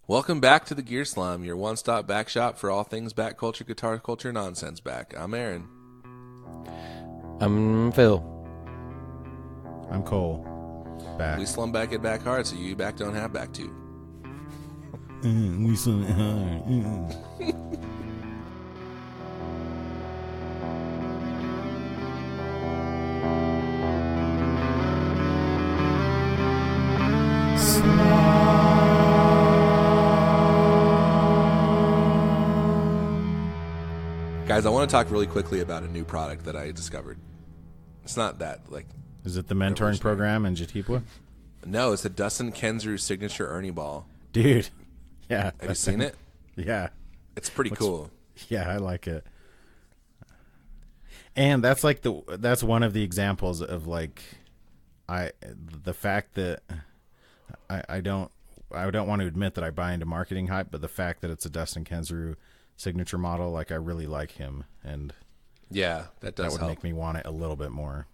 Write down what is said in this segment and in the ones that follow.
Welcome back to the Gear Slum, your one-stop back shop for all things back culture, guitar culture, nonsense back. I'm Aaron. I'm Phil. I'm Cole. Back. We slum back it back hard, so you back don't have back to. We slum it hard. Guys, I want to talk really quickly about a new product that I discovered. It's not that, Is it the mentoring program in Jatipwa? No, it's the Dustin Kensrue signature Ernie ball. Dude. Yeah. Have you seen it? Yeah. It's pretty cool. Yeah, I like it. And that's that's one of the examples of the fact that I don't want to admit that I buy into marketing hype, but the fact that it's a Dustin Kensrue signature model, I really like him, and yeah, that does would help. make me want it a little bit more.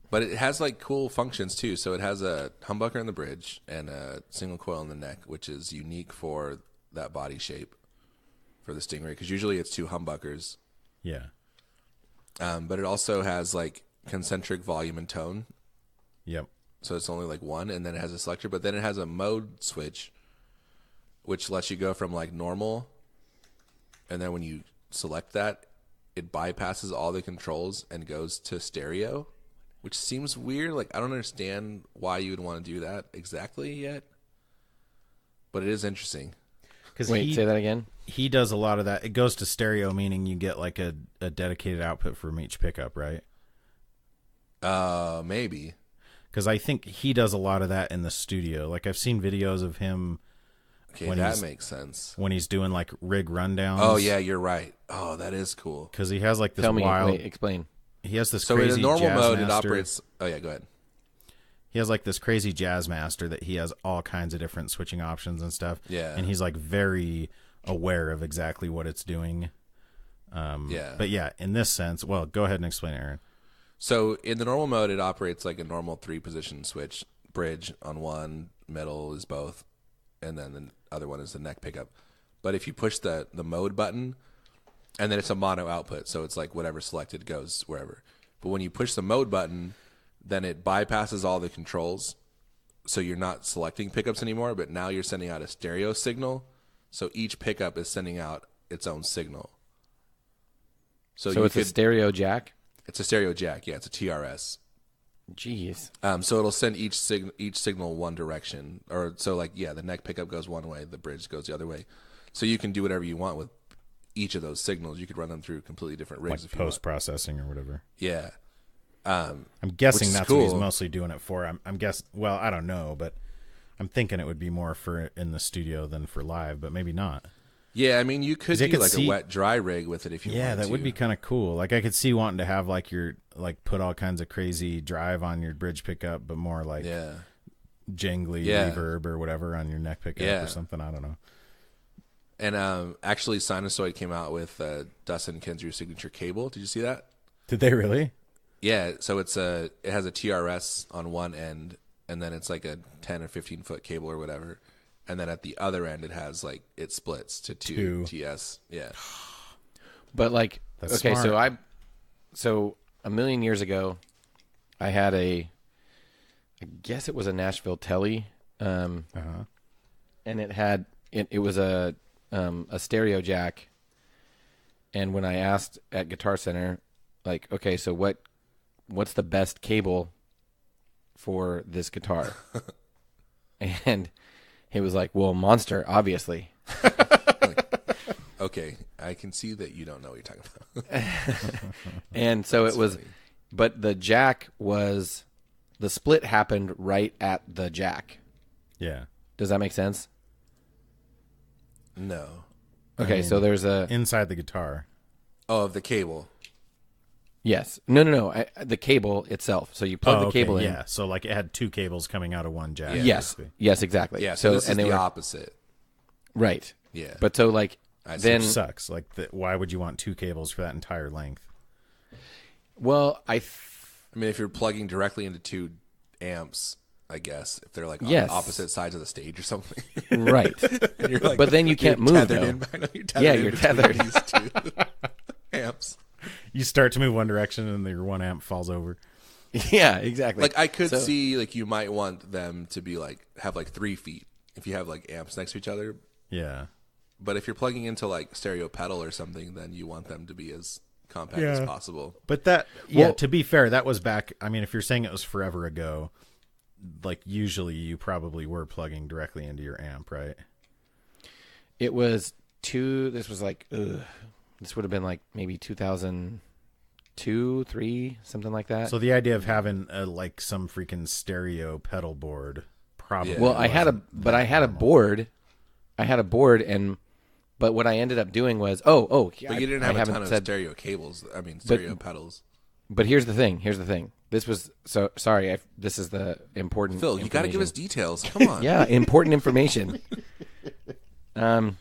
But it has cool functions too. So it has a humbucker in the bridge and a single coil in the neck, which is unique for that body shape for the Stingray, because usually it's two humbuckers. Yeah. But it also has concentric volume and tone. Yep. So it's only one, and then it has a selector, but then it has a mode switch, which lets you go from normal, and then when you select that, it bypasses all the controls and goes to stereo, which seems weird. I don't understand why you would want to do that exactly yet, but it is interesting. Wait, say that again? He does a lot of that. It goes to stereo, meaning you get a dedicated output from each pickup, right? Maybe. Because I think he does a lot of that in the studio. I've seen videos of him. Okay, that makes sense. When he's doing rig rundowns. Oh yeah, you're right. Oh, that is cool. Because he has this Tell me, wild. wait, explain. He has this So crazy in a normal jazz mode, master. it operates. Oh yeah, go ahead. He has this crazy jazz master that he has all kinds of different switching options and stuff. Yeah. And he's very aware of exactly what it's doing. Yeah. But yeah, in this sense, well, go ahead and explain it, Aaron. So in the normal mode, it operates like a normal 3-position switch. Bridge on one, middle is both, and then the other one is the neck pickup. But if you push the mode button, and then it's a mono output, so it's whatever selected goes wherever. But when you push the mode button, then it bypasses all the controls, so you're not selecting pickups anymore, but now you're sending out a stereo signal, so each pickup is sending out its own signal. So it's a stereo jack? It's a stereo jack, yeah, it's a TRS. Jeez. So it'll send each signal one direction, or the neck pickup goes one way, the bridge goes the other way. So you can do whatever you want with each of those signals. You could run them through completely different rigs, if you want. Post processing or whatever. Yeah. I'm guessing that's cool. what he's mostly doing it for. I'm guessing. Well, I don't know, but I'm thinking it would be more for in the studio than for live, but maybe not. Yeah, I mean, you could do a wet dry rig with it if you wanted to. Yeah, that would be kind of cool. I could see wanting to have your put all kinds of crazy drive on your bridge pickup, but more jangly reverb or whatever on your neck pickup or something. I don't know. And actually, Sinusoid came out with Dustin Kensrue signature cable. Did you see that? Did they really? Yeah. So it has a TRS on one end, and then it's a 10 or 15 foot cable or whatever. And then at the other end, it has it splits to two TS. Yeah. But That's okay, smart. so a million years ago, I had I guess it was a Nashville Telly, and it was a stereo jack. And when I asked at Guitar Center, okay, so what's the best cable for this guitar? And he was like, well, Monster, obviously. Okay, I can see that you don't know what you're talking about. And so That's it was, funny. But the jack was, the split happened right at the jack. Yeah. Does that make sense? No. Okay, so there's inside the guitar. Oh, of the cable. Yes. No. The cable itself. So you plug the cable in. Yeah. So it had two cables coming out of one jack. Yeah. Yes. Basically. Yes, exactly. Yeah, so this is they the were opposite. right. Yeah. But so then Which sucks. Why would you want two cables for that entire length? well, I mean, if you're plugging directly into two amps, I guess, if they're like on Yes. opposite sides of the stage or something. Right. And you're like, But then you can't move, tethered though. I know, you're tethered Yeah, in you're between tethered. these two amps. You start to move one direction and your one amp falls over. Yeah, exactly. Like I could see like you might want them to be like have like 3 feet if you have like amps next to each other. Yeah. But if you're plugging into like stereo pedal or something, then you want them to be as compact as possible. But to be fair, that was back. I mean, if you're saying it was forever ago, like usually you probably were plugging directly into your amp, right? It was this was like, this would have been like maybe 2002, 3, something like that. So the idea of having like some freaking stereo pedal board probably. Yeah. Well, I had a board. But what I ended up doing was, But you didn't have I a ton haven't of said, stereo cables. I mean, stereo pedals. But here's the thing. This was so sorry. This is the important. Phil, you got to give us details. Come on. Yeah, important information. And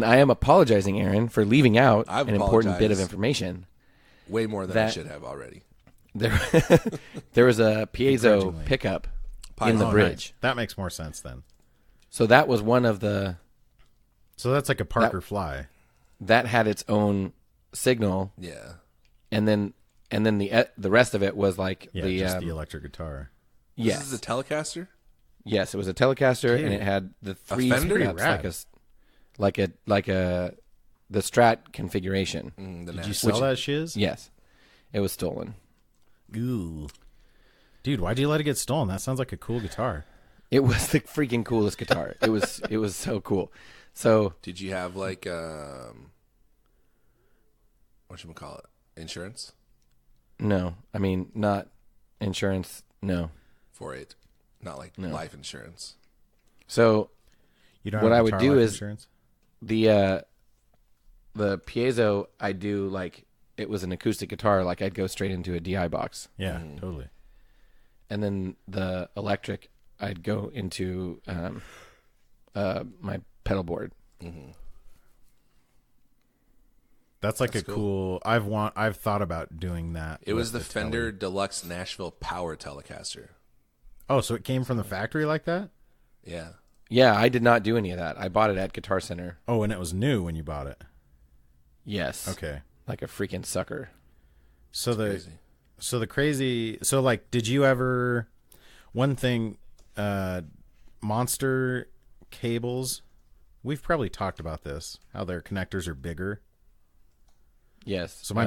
I am apologizing, Aaron, for leaving out I've an important bit of apologized. information. Way more than I should have already. There was a piezo pickup in the bridge. Nice. That makes more sense then. So that was one of the. So that's like a Parker Fly. That had its own signal, Yeah. and then the rest of it was like Just the electric guitar. Yes, This is a Telecaster? yes, it was a Telecaster, and it had the 3 Fender? pickups like the Strat configuration. Did you sell that shiz? Yes, it was stolen. Ooh. Dude, why'd you let it get stolen? That sounds like a cool guitar. It was the freaking coolest guitar. It was so cool. So Did you have like whatchamacallit? Insurance? no, I mean not insurance. No. For it. Not like life insurance. So You don't what have I would guitar do life is insurance? the piezo I do like it was an acoustic guitar. Like I'd go straight into a DI box. Yeah, totally. And then the electric, I'd go into my pedal board. That's like a cool. I've thought about doing that. It was the with Fender Deluxe Nashville Power Telecaster. Oh, so it came from the factory like that? Yeah. Yeah, I did not do any of that. I bought it at Guitar Center. Oh, and it was new when you bought it. Yes. Okay. Like a freaking sucker. So Crazy. like, did you ever? One thing, Monster cables. We've probably talked about this. How their connectors are bigger. Yes. So my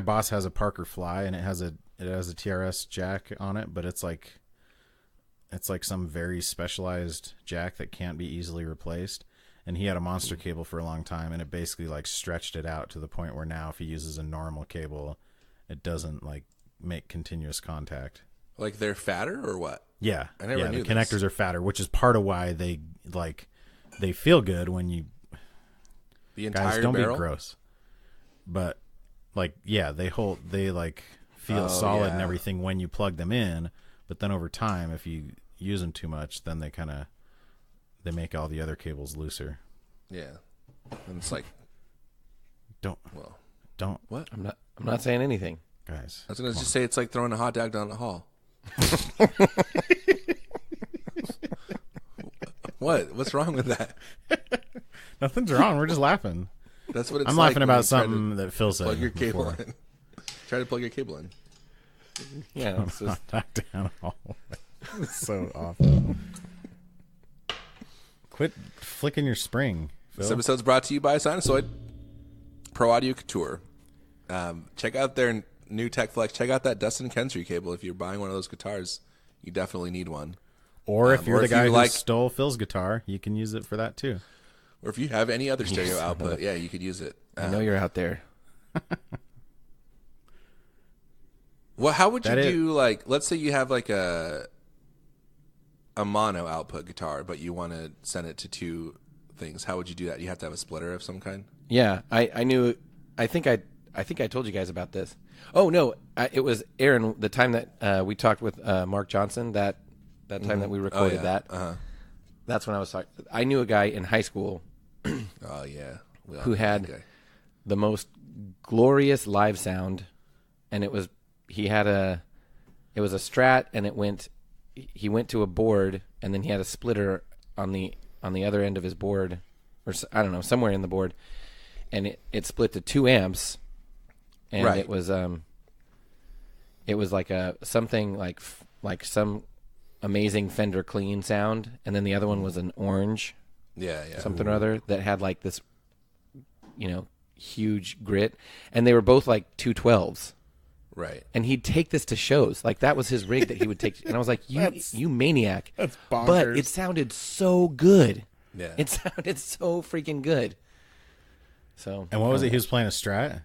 boss has a Parker Fly, and it has a TRS jack on it, but it's like some very specialized jack that can't be easily replaced. And he had a Monster cable for a long time, and it basically like stretched it out to the point where now if he uses a normal cable, it doesn't like make continuous contact. Like they're fatter or what? Yeah. I never knew the connectors are fatter, which is part of why they feel good when you The entire guys don't barrel? be gross. But like they feel solid and everything when you plug them in, but then over time if you use them too much, then they make all the other cables looser. Yeah. And it's like Don't what? I'm not saying anything. guys. I was gonna just say it's like throwing a hot dog down the hall. What? What's wrong with that? Nothing's wrong. We're just laughing. That's what it's I'm like laughing when about you try to something that Phil said plug your cable before. in. Try to plug your cable in. Yeah. It's just, Knock down all. It's so awful. Quit flicking your spring, Phil. This episode's brought to you by Sinusoid Pro Audio Couture. Check out their new Tech Flex. Check out that Dustin Kensry cable. If you're buying one of those guitars, you definitely need one. Or if you're or the if guy you who like- stole Phil's guitar, you can use it for that too. Or if you have any other stereo output, yeah, you could use it. I know you're out there. Well, how would you That do, like, let's say you have, like, a mono output guitar, but you want to send it to 2 things. How would you do that? You have to have a splitter of some kind? Yeah, I knew. I think I told you guys about this. Oh no, it was Aaron. The time that we talked with Mark Johnson, that time that we recorded that. That's when I was talking. I knew a guy in high school Oh, yeah. who had the most glorious live sound, and it was a Strat, and it went he went to a board, and then he had a splitter on the other end of his board, or I don't know, somewhere in the board, and it split to 2 amps, and Right. it was like something like some amazing Fender clean sound, and then the other one was an orange Yeah. something or other that had like this, huge grit, and they were both like 212s. Right. And he'd take this to shows. Like, that was his rig that he would take. And I was like, you maniac. That's bonkers. But it sounded so good. Yeah. It sounded so freaking good. So. And what was it? He was playing a Strat?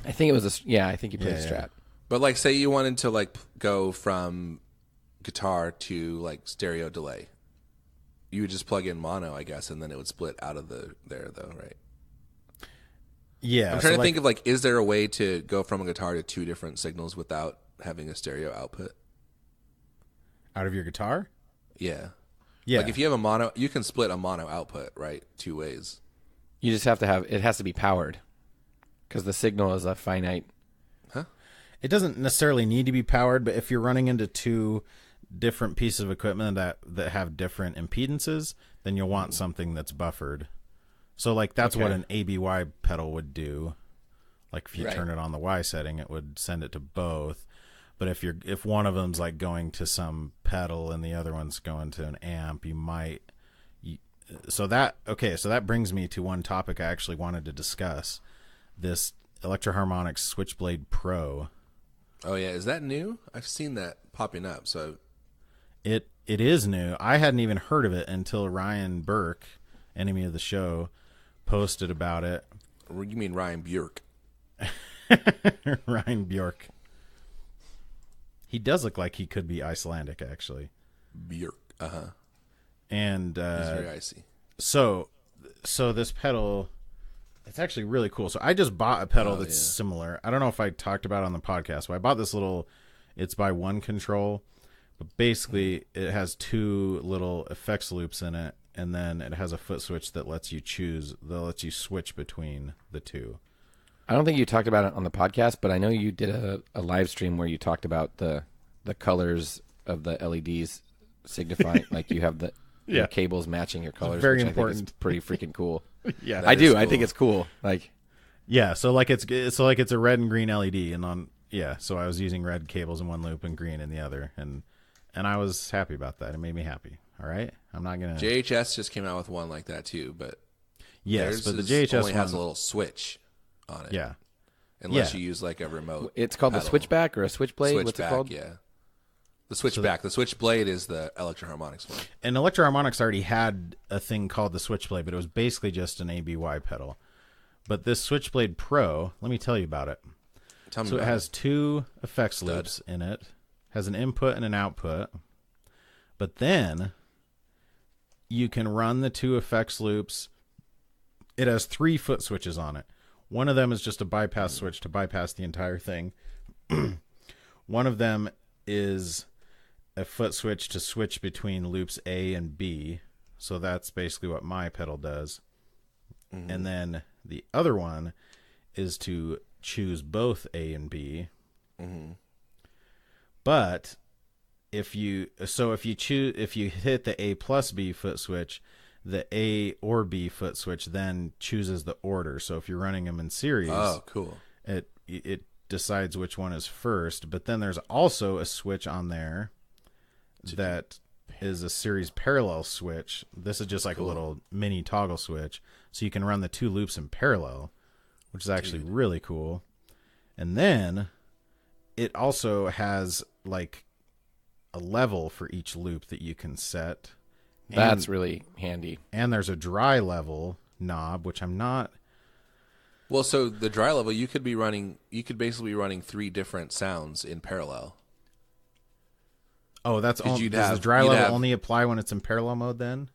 I think it was I think he played Yeah, Strat. But like, say you wanted to like go from guitar to like stereo delay, you would just plug in mono, I guess, and then it would split out of there though, right? Yeah. I'm trying to think of like, is there a way to go from a guitar to 2 different signals without having a stereo output? Out of your guitar? Yeah. Yeah. Like if you have a mono, you can split a mono output, right? 2 ways. You just have to it has to be powered. Because the signal is a finite. It doesn't necessarily need to be powered, but if you're running into 2 different pieces of equipment that have different impedances, then you'll want something that's buffered. So like that's what an ABY pedal would do. Like if you turn it on the Y setting, it would send it to both. But if one of them's like going to some pedal and the other one's going to an amp, so that brings me to one topic I actually wanted to discuss. This Electro-Harmonix Switchblade Pro. Oh yeah, is that new? I've seen that popping up. So It is new. I hadn't even heard of it until Ryan Burke, enemy of the show, posted about it. you mean Ryan Bjork? Ryan Bjork. He does look like he could be Icelandic, actually. Bjork. And He's very icy. so this pedal, it's actually really cool. So I just bought a pedal that's similar. I don't know if I talked about it on the podcast, but I bought this little, it's by One Control, but basically it has 2 little effects loops in it, and then it has a foot switch that lets you switch between the 2. I don't think you talked about it on the podcast, but I know you did a live stream where you talked about the colors of the LEDs signifying, like you have your cables matching your colors. Very which important. I think is pretty freaking cool. Yeah, I do. is I think cool. it's cool. Like, yeah. So like it's a red and green LED, and so I was using red cables in one loop and green in the other, and I was happy about that. It made me happy. All right, I'm not gonna. JHS just came out with one like that too, but Yes, but the theirs JHS only has a one, little switch on it. yeah. Unless Yeah. you use like a remote. it's called the pedal. switchback or a switchblade. What's it Switchback, called? yeah. The switchback. The switchblade is the Electro-Harmonix one. And Electro-Harmonix already had a thing called the Switchblade, but it was basically just an ABY pedal. But this Switchblade Pro, let me tell you about it. Tell me So it about has 2 effects loops in it, has an input and an output, but then you can run the 2 effects loops. It has 3 foot switches on it. One of them is just a bypass switch to bypass the entire thing. One of them is a foot switch to switch between loops A and B. So that's basically what my pedal does. Mm-hmm. And then the other one is to choose both A and B. Mm-hmm. But if you hit the A plus B foot switch, the A or B foot switch then chooses the order. So if you're running them in series, Oh, cool. it decides which one is first. But then there's also a switch on there that is a series parallel switch. This is just like a little mini toggle switch, so you can run the 2 loops in parallel, which is actually really cool. And then it also has like a level for each loop that you can set. That's really handy. And there's a dry level knob, which I'm not. Well, so the dry level, you could basically be running 3 different sounds in parallel. Oh, does the dry you'd level have- only apply when it's in parallel mode then?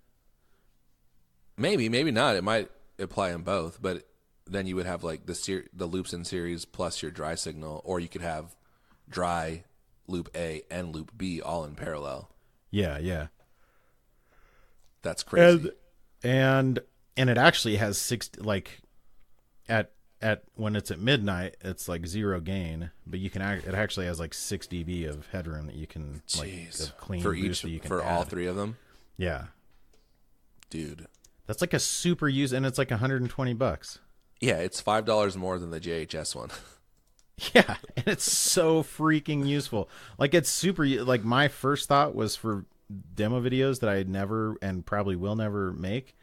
Maybe not. It might apply in both, but then you would have like the loops in series plus your dry signal, or you could have dry, loop A, and loop B all in parallel. Yeah. That's crazy. And it actually has 6 at when it's at midnight, it's like 0 gain, but you can it actually has like 6 dB of headroom that you can like of clean for boost each that you can for add. all 3 of them. Yeah, dude, that's like a super use, and it's like $120. Yeah, it's $5 more than the JHS one. Yeah, and it's so freaking useful. Like it's super. Like my first thought was for demo videos that I never and probably will never make,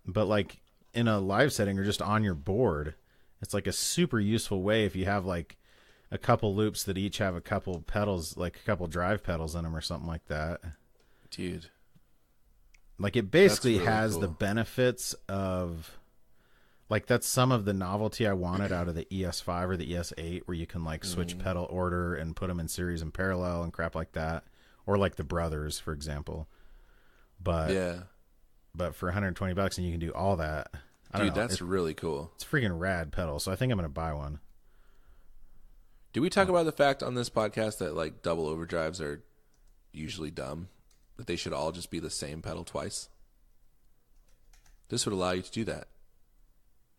but like in a live setting or just on your board, it's like a super useful way if you have like a couple loops that each have a couple pedals, like a couple drive pedals in them or something like that. Dude, like it basically really has cool. the benefits of. Like that's some of the novelty I wanted out of the ES5 or the ES8, where you can like switch pedal order and put them in series and parallel and crap like that, or like the Brothers, for example. But for $120 and you can do all that. I don't dude, know. that's really cool. It's a freaking rad pedal, so I think I'm gonna buy one. Did we talk about the fact on this podcast that like double overdrives are usually dumb? That they should all just be the same pedal twice? This would allow you to do that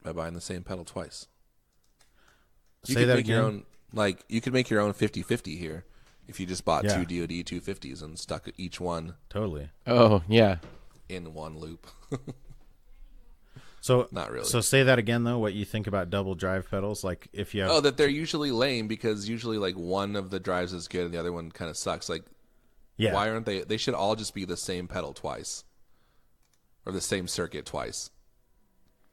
by buying the same pedal twice. You Say could that make your again? own, like you could make your own 50-50 here if you just bought Yeah. 2 DoD 250s and stuck each one Totally. Oh, yeah. in one loop. So Not really. So say that again though. What you think about double drive pedals? Like if you have Oh, that they're usually lame because usually like one of the drives is good and the other one kind of sucks. Like, yeah. why aren't they? They should all just be the same pedal twice, or the same circuit twice.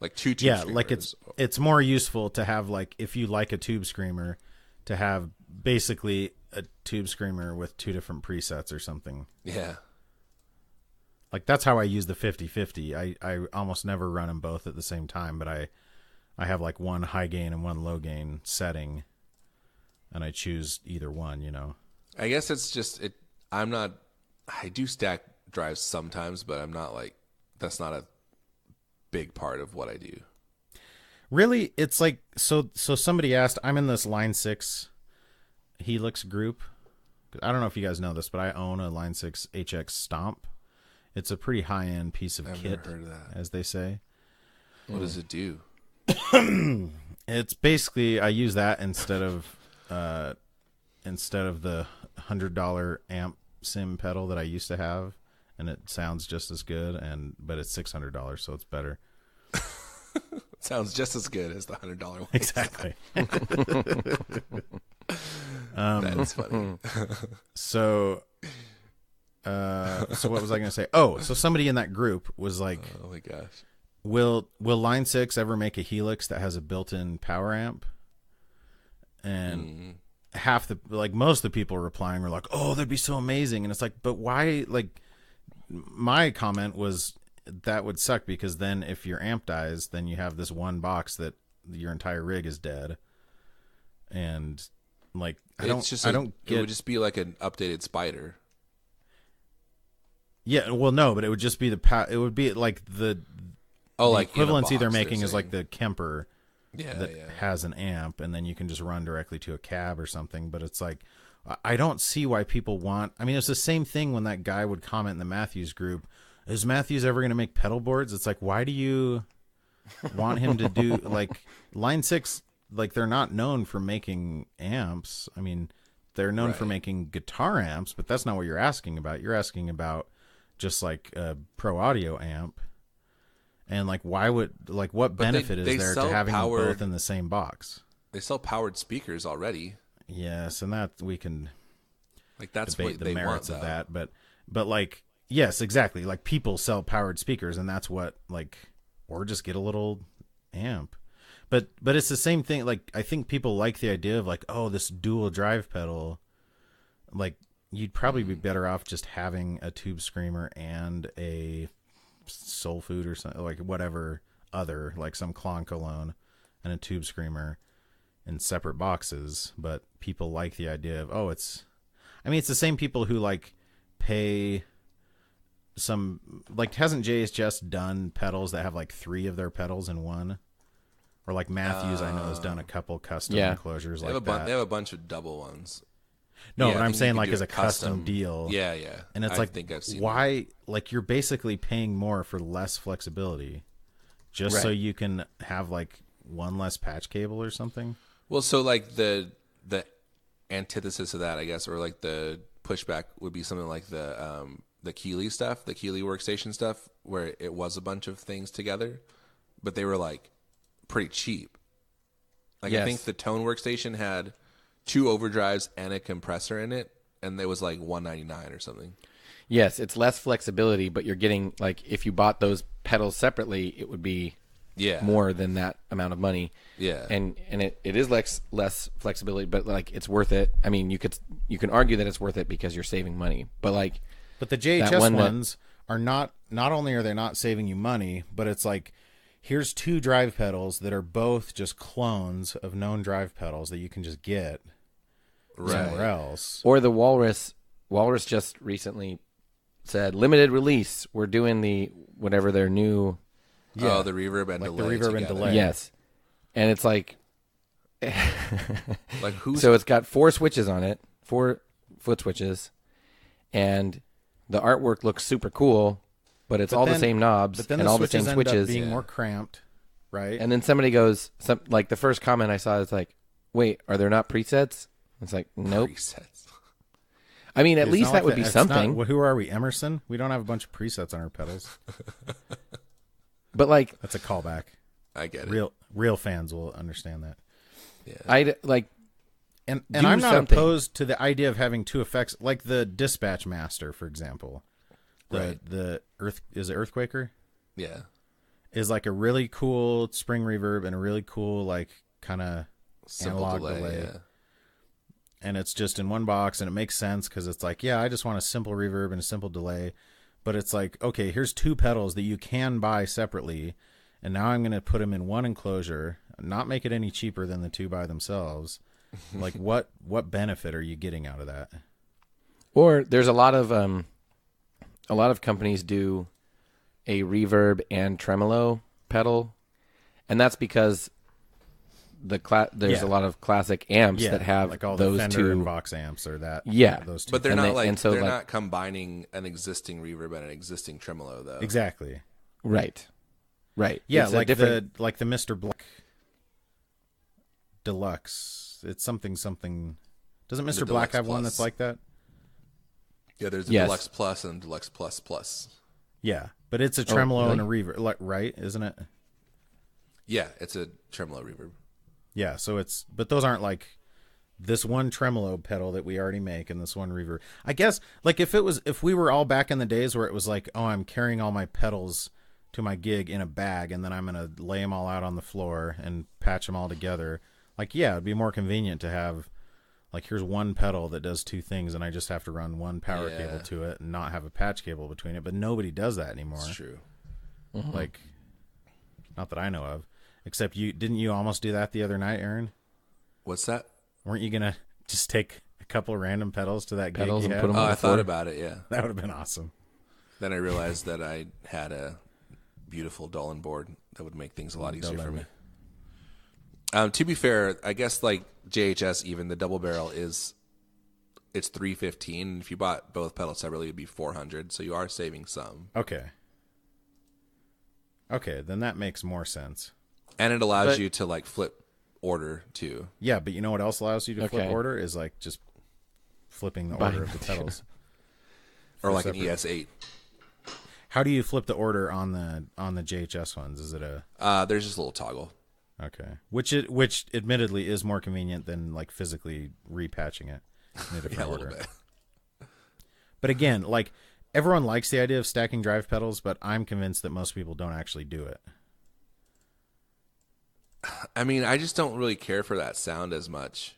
Like two tube Yeah, screamers. like it's more useful to have like if you like a tube screamer, to have basically a tube screamer with 2 different presets or something. Yeah. Like that's how I use the 50-50. I almost never run them both at the same time, but I have like one high gain and one low gain setting, and I choose either one. You know. I guess it's just it. I'm not. I do stack drives sometimes, but I'm not like. That's not a big part of what I do. Really, it's like so somebody asked, I'm in this Line 6 Helix group. I don't know if you guys know this, but I own a Line 6 HX Stomp. It's a pretty high-end piece of I've kit, never heard of that. as they say. What does it do? It's basically I use that instead of the $100 amp sim pedal that I used to have, and it sounds just as good, but it's $600, so it's better. Sounds just as good as the $100 one. Exactly. That's funny. So what was I going to say? Oh, so somebody in that group was like, Oh my gosh. will Line 6 ever make a Helix that has a built-in power amp? And most of the people replying were like, oh, that'd be so amazing. And it's like, but why? Like, my comment was that would suck, because then if your amp dies, then you have this one box that your entire rig is dead. And like, I don't get. It would just be like an updated Spider. Yeah, well, no, but it would just be it would be like the Like in a equivalency they're box, making is saying. like the Kemper that Yeah. has an amp, and then you can just run directly to a cab or something. But it's like, I don't see why people want. I mean, it's the same thing when that guy would comment in the Matthews group, is Matthews ever going to make pedal boards? It's like, why do you want him to do like Line 6? Like, they're not known for making amps. I mean, they're known for making guitar amps, but that's not what you're asking about. You're asking about just like a pro audio amp. And like, what benefit is there to having them both in the same box? They sell powered speakers already. Yes, and that we can Like that's debate what the they merits want, of though. that, but like, yes, exactly. Like, people sell powered speakers, and that's what, like, or just get a little amp. But it's the same thing. Like, I think people like the idea of like, oh, this dual drive pedal. Like, you'd probably be better off just having a tube screamer and a soul food or something, like whatever other, like some Klon Cologne and a tube screamer in separate boxes. But people like the idea of, oh, it's the same people who like pay some, like, hasn't JHS done pedals that have like 3 of their pedals in one? Or like Matthews, I know, has done a couple custom enclosures like that. They have a bunch of double ones. No, Yeah, but I I'm think saying you could like do as a a custom deal. Yeah, yeah. And it's I like, think I've seen why? Like, you're basically paying more for less flexibility, just so you can have like one less patch cable or something? Well, so like the antithesis of that, I guess, or like the pushback would be something like the Keeley stuff, the Keeley workstation stuff, where it was a bunch of things together, but they were like pretty cheap. Like I think the Tone workstation had 2 overdrives and a compressor in it, and it was like $199 or something. Yes, it's less flexibility, but you're getting, like, if you bought those pedals separately, it would be more than that amount of money. Yeah. And it is less flexibility, but like it's worth it. I mean, you can argue that it's worth it because you're saving money. But like the JHS ones are not only are they not saving you money, but it's like here's 2 drive pedals that are both just clones of known drive pedals that you can just get somewhere else. Or the Walrus just recently said limited release. We're doing the whatever their new the reverb and like delay. The reverb and delay. Yes. And it's like like who's so it's got 4 switches on it, 4 foot switches, and the artwork looks super cool, but it's the same knobs and all the same switches. End up being more cramped, right? And then somebody goes, like the first comment I saw is like, "Wait, are there not presets?" It's like, nope. Presets. I mean, at least that would be something. Who are we, Emerson? We don't have a bunch of presets on our pedals. But like, that's a callback. I get it. Real fans will understand that. Yeah. I like, and I'm not opposed to the idea of having 2 effects, like the Dispatch Master, for example. The Earthquaker? Yeah. Is like a really cool spring reverb and a really cool like kind of analog delay. Yeah. And it's just in one box, and it makes sense because it's like, yeah, I just want a simple reverb and a simple delay. But it's like, okay, here's 2 pedals that you can buy separately, and now I'm going to put them in one enclosure, not make it any cheaper than the 2 by themselves. Like, what benefit are you getting out of that? Or there's a lot of companies do a reverb and tremolo pedal, and that's because there's a lot of classic amps that have like all those the Fender 2 and Vox amps or that. Those 2. But they're they're not combining an existing reverb and an existing tremolo though. Exactly. Right. Yeah, it's like the Mr. Black Deluxe. It's something. Doesn't Mr. Black have one that's like that? Yeah, there's a Deluxe Plus and Deluxe Plus Plus. Yeah, but it's a tremolo and a reverb, right? Isn't it? Yeah, it's a tremolo reverb. Yeah, so but those aren't like this one tremolo pedal that we already make and this one reverb. I guess like if we were all back in the days where it was like, oh, I'm carrying all my pedals to my gig in a bag and then I'm going to lay them all out on the floor and patch them all together. Like, yeah, it'd be more convenient to have like, here's one pedal that does 2 things and I just have to run one power cable to it and not have a patch cable between it. But nobody does that anymore. That's true. Mm-hmm. Like, not that I know of. Except didn't you almost do that the other night, Aaron? What's that? Weren't you going to just take a couple of random pedals to that gig you and had? put them on the I floor? thought about it, yeah. That would have been awesome. Then I realized that I had a beautiful Dolan board that would make things a lot easier for me. To be fair, I guess like JHS, even the double barrel it's $315. If you bought both pedals separately, it'd be $400. So you are saving some. Okay, then that makes more sense. And it allows you to like flip order too. Yeah, but you know what else allows you to flip order is like just flipping the order of the pedals, or like an ES8. How do you flip the order on the JHS ones? Is it there's just a little toggle. Okay, which admittedly is more convenient than like physically repatching it in a different order. Little bit. But again, like everyone likes the idea of stacking drive pedals, but I'm convinced that most people don't actually do it. I mean, I just don't really care for that sound as much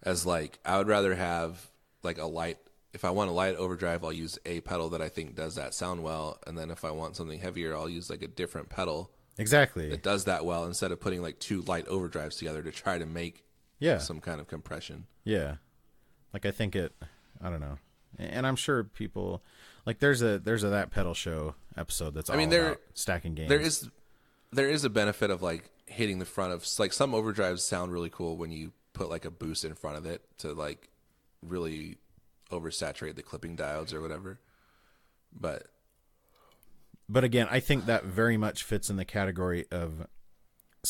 as like I would rather have like a light. If I want a light overdrive, I'll use a pedal that I think does that sound well, and then if I want something heavier, I'll use like a different pedal exactly that does that well instead of putting like 2 light overdrives together to try to make some kind of compression. Yeah, like I think I don't know, and I'm sure people like there's a that pedal show episode that's all about stacking gains. There is a benefit of like hitting the front of like some overdrives sound really cool when you put like a boost in front of it to like really oversaturate the clipping diodes or whatever. But again, I think that very much fits in the category of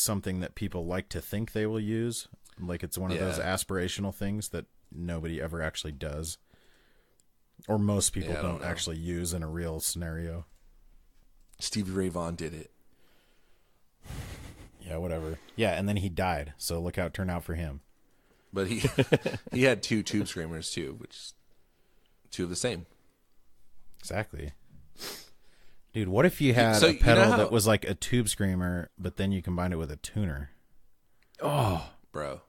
something that people like to think they will use. Like it's one of those aspirational things that nobody ever actually does. Or most people don't actually use in a real scenario. Stevie Ray Vaughan did it. Yeah, whatever. Yeah, and then he died. So look how it turned out for him. But he had 2 tube screamers too, which is 2 of the same. Exactly. Dude, what if you had a pedal that was like a tube screamer, but then you combined it with a tuner? Oh, bro.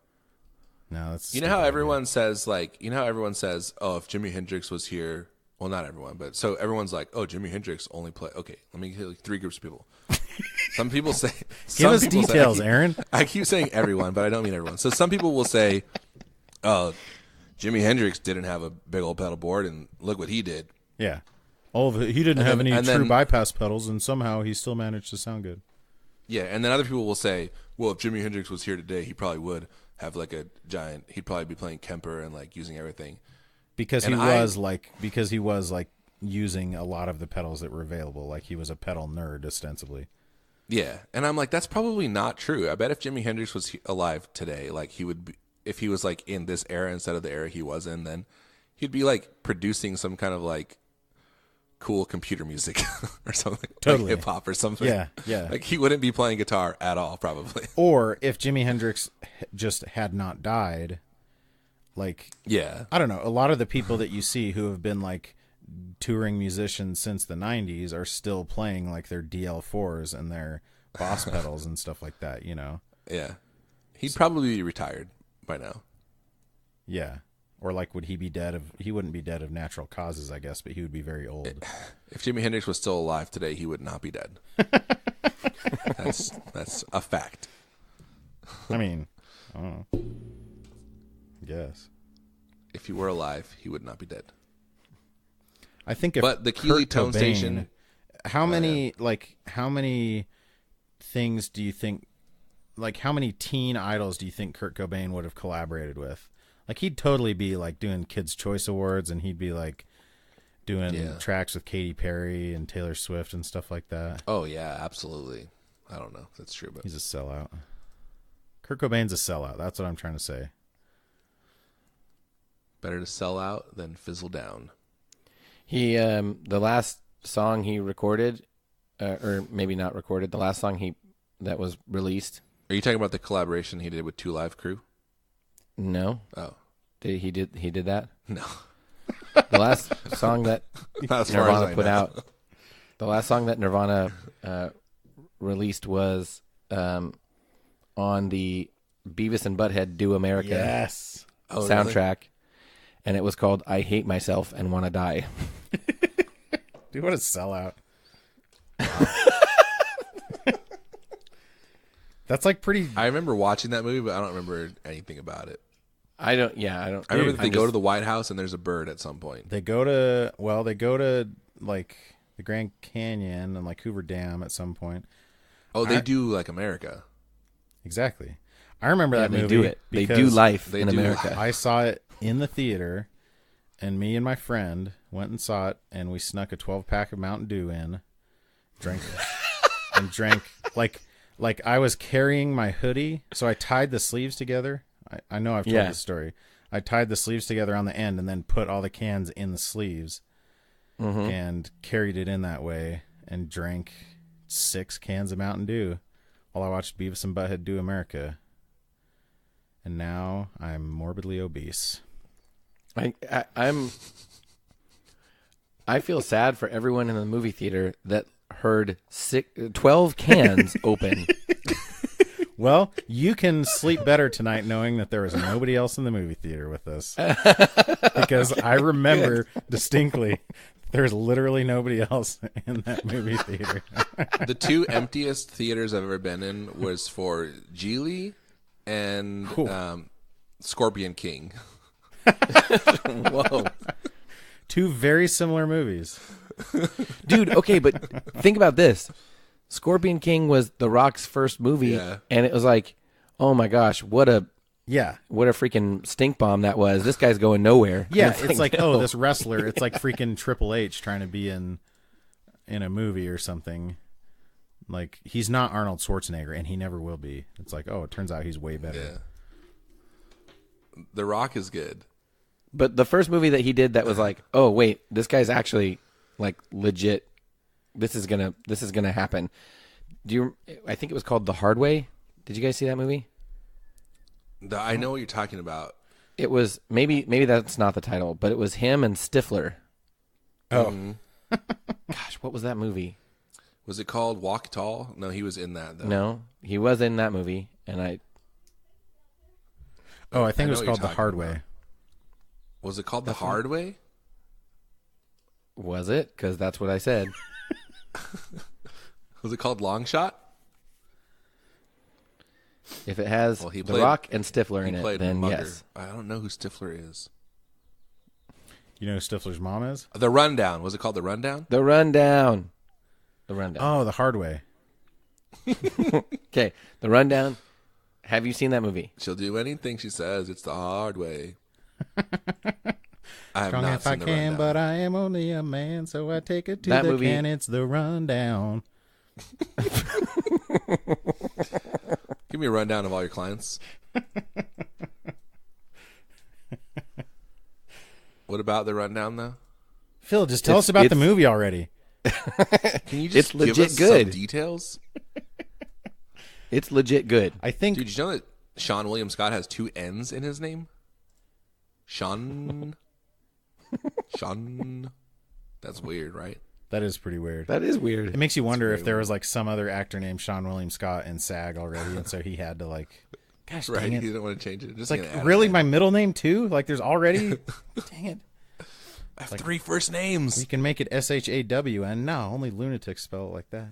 No, that's you know how everyone says, oh, if Jimi Hendrix was here, well, not everyone, but so everyone's like, oh, Jimi Hendrix only play. Okay, let me get like 3 groups of people. Some people say, give us details, Aaron. I keep saying everyone, but I don't mean everyone. So some people will say, oh, Jimi Hendrix didn't have a big old pedal board, and look what he did. Yeah. He didn't have any true bypass pedals, and somehow he still managed to sound good. Yeah, and then other people will say, well, if Jimi Hendrix was here today, he probably would have like a giant. He'd probably be playing Kemper and like using everything because he was like using a lot of the pedals that were available. Like he was a pedal nerd ostensibly. Yeah, and I'm like, that's probably not true. I bet if Jimi Hendrix was alive today, like he would be, if he was like in this era instead of the era he was in, then he'd be like producing some kind of like cool computer music or something, totally. Like hip hop or something. Yeah. Like he wouldn't be playing guitar at all, probably. Or if Jimi Hendrix just had not died, like I don't know. A lot of the people that you see who have been like touring musicians since the 90s are still playing like their DL4s and their Boss pedals and stuff like that. You know. Yeah, he'd probably be retired by now. Yeah. Or like, would he be dead he wouldn't be dead of natural causes, I guess, but he would be very old. If Jimi Hendrix was still alive today, he would not be dead. That's a fact. I mean, I don't know. I guess. If he were alive, he would not be dead. I think but the Keeley Tone Station. How many things do you think, like how many teen idols do you think Kurt Cobain would have collaborated with? Like he'd totally be like doing Kids' Choice Awards, and he'd be like doing tracks with Katy Perry and Taylor Swift and stuff like that. Oh yeah, absolutely. I don't know if that's true, but he's a sellout. Kurt Cobain's a sellout. That's what I'm trying to say. Better to sell out than fizzle down. He the last song he recorded, or maybe not recorded, the last song that was released. Are you talking about the collaboration he did with 2 Live Crew? No. Oh. He did that? No. The last song that Nirvana put out, the last song that Nirvana released was on the Beavis and Butthead Do America soundtrack, really? And it was called I Hate Myself and Wanna Die. Dude, what a sellout. That's like pretty... I remember watching that movie, but I don't remember anything about it. I don't. I remember that they go to the White House and there's a bird at some point. They go to like the Grand Canyon and like Hoover Dam at some point. Oh, they do like America. Exactly. I remember that movie. They do it. They do life in America. I saw it in the theater, and me and my friend went and saw it, and we snuck a 12-pack of Mountain Dew in, drank like I was carrying my hoodie, so I tied the sleeves together. I know I've told this story. I tied the sleeves together on the end and then put all the cans in the sleeves and carried it in that way and drank 6 cans of Mountain Dew while I watched Beavis and Butthead Do America. And now I'm morbidly obese. I feel sad for everyone in the movie theater that heard 12 cans open. Well, you can sleep better tonight knowing that there was nobody else in the movie theater with us. Because I remember distinctly there's literally nobody else in that movie theater. The 2 emptiest theaters I've ever been in was for Geely and Scorpion King. Whoa. 2 very similar movies. Dude, okay, but think about this. Scorpion King was The Rock's first movie, and it was like, oh my gosh, what a freaking stink bomb that was. This guy's going nowhere. Yeah, it's like, no. This wrestler, it's like freaking Triple H trying to be in a movie or something. Like, he's not Arnold Schwarzenegger, and he never will be. It's like, oh, it turns out he's way better. Yeah. The Rock is good. But the first movie that he did that was like, oh wait, this guy's actually like legit. This is gonna happen. I think it was called The Hard Way. Did you guys see that movie? I know what you're talking about. It was maybe that's not the title, but it was him and Stifler. Oh. Gosh, what was that movie? Was it called Walk Tall? No, he was in that, though. No, he was in that movie, and I think it was know what called The you're Hard talking Way. about. Was it called The Hard Way? was it because that's what I said. Was it called Long Shot? If it has Well, he The played- Rock and Stifler He in it, played then Mugger. yes. I don't know who Stifler is. You know who Stifler's mom is? The Rundown. Was it called The Rundown? The Rundown. The Rundown. Oh, The Hard Way. Okay, The Rundown. Have you seen that movie? She'll do anything she says. It's the hard way. I have Strong not if I seen The can, Rundown. but I am only a man, so I take it to That the movie- can. It's The Rundown. Give me a rundown of all your clients. What about The Rundown, though? Phil, just tell us about the movie already. Can you just It's legit give us good. some details? It's legit good. I think Dude, did you know that Sean William Scott has 2 N's in his name? Sean. That's weird, right? that is pretty weird. That is weird. It makes you wonder if there was like some other actor named Sean William Scott in SAG already, and so he had to like, gosh, Right. dang He it. didn't want to change it. Just It's like, gonna add really, it. my middle name too? Like, there's already, dang it. I have 3 first names. We can make it SHAW, and no, only lunatics spell it like that.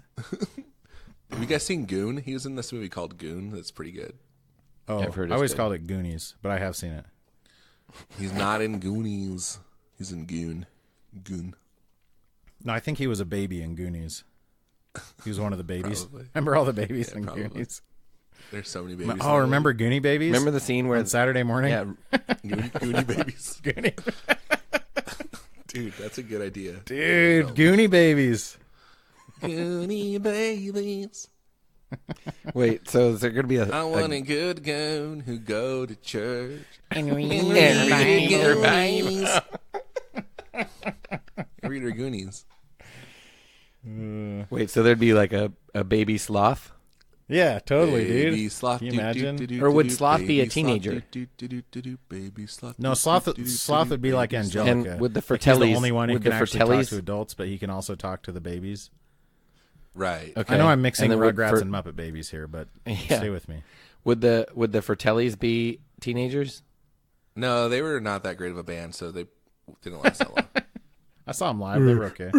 Have you guys seen Goon? He was in this movie called Goon. That's pretty good. Oh, I've heard I it's always good. called it Goonies, but I have seen it. He's not in Goonies. He's in Goon. Goon. No, I think he was a baby in Goonies. He was one of the babies. Probably. Remember all the babies in probably. Goonies? There's so many babies. Oh, remember Goonie Babies? Remember the scene where on Saturday morning? yeah, Goonie babies? Goonie. Dude, that's a good idea. Dude, Goonie Babies. Goonie babies. wait, so is there going to be I want a good goon who go to church. Read her Goonies. wait, so there'd be like a baby sloth? Yeah, totally, Baby dude. sloth. Can you imagine? Or would Sloth be a teenager? Baby sloth. No, Sloth would be like Angelica. And would the Like, he's the Fratellis only one who would can the actually talk Fratellis to adults, but he can also talk to the babies. Right. Okay. I know I'm mixing And then would Rugrats Fr- and Muppet Babies here, but Yeah. stay with me. Would the Fratellis be teenagers? No, they were not that great of a band, so they didn't last that long. I saw them live. They were okay.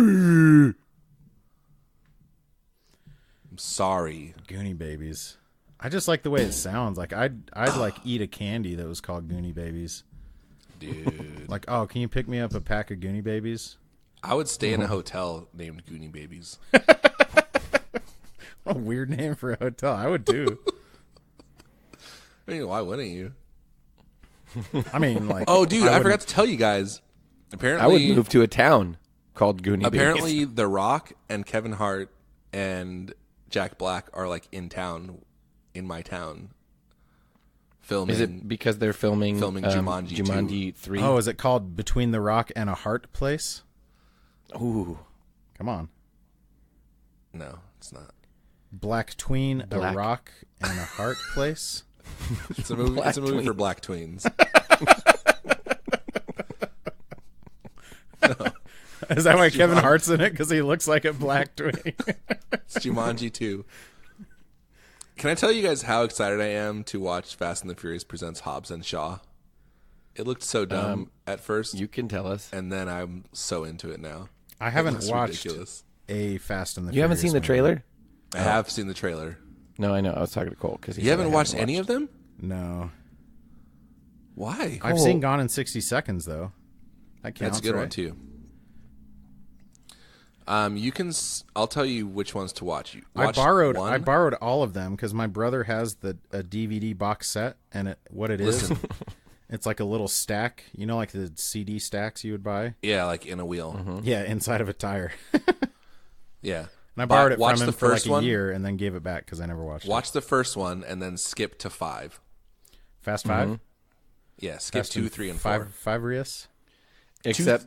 I'm sorry. Goonie Babies. I just like the way it sounds. Like I'd like eat a candy that was called Goonie Babies. Dude. Like, oh, can you pick me up a pack of Goonie Babies? I would stay in a hotel named Goonie Babies. What a weird name for a hotel. I would too. I mean, why wouldn't you? I mean, like, Oh, dude, I wouldn't- forgot to tell you guys. Apparently, I would move to a town called Goonie Babies. apparently, The Rock and Kevin Hart and Jack Black are like in town, in my town, filming. Is it because they're filming Jumanji 2. Jumanji 3? Oh, is it called Between the Rock and a Heart Place? Ooh. Come on. No, it's not. Black Tween, a Black. Rock, and a Heart Place? It's a movie. It's a movie Tween. for black tweens. Is that why Kevin Hart's in it? Because he looks like a black tween. It's Jumanji 2. Can I tell you guys how excited I am to watch Fast and the Furious presents Hobbs and Shaw? It looked so dumb at first, You can tell us. and then I'm so into it now. I It haven't looks watched ridiculous. a Fast and the You haven't seen the Furious trailer? I have seen the trailer. No, I know. I was talking to Cole because You haven't watched any of them? movie. No. Why? I've seen Gone in 60 Seconds, though. That counts, That's a good right? one too. You can. I'll tell you which ones to watch. You I watch borrowed one. I borrowed all of them because my brother has a DVD box set, and what it is, Listen. it's like a little stack. You know, like the CD stacks you would buy. Yeah, like in a wheel. Yeah, inside of a tire. Yeah. And I borrowed it watch from him the for like first a one. year and then gave it back because I never watched it. Watch the first one and then skip to 5. Fast 5? Yeah, skip Fast 2, 3, and 4. Furious? Except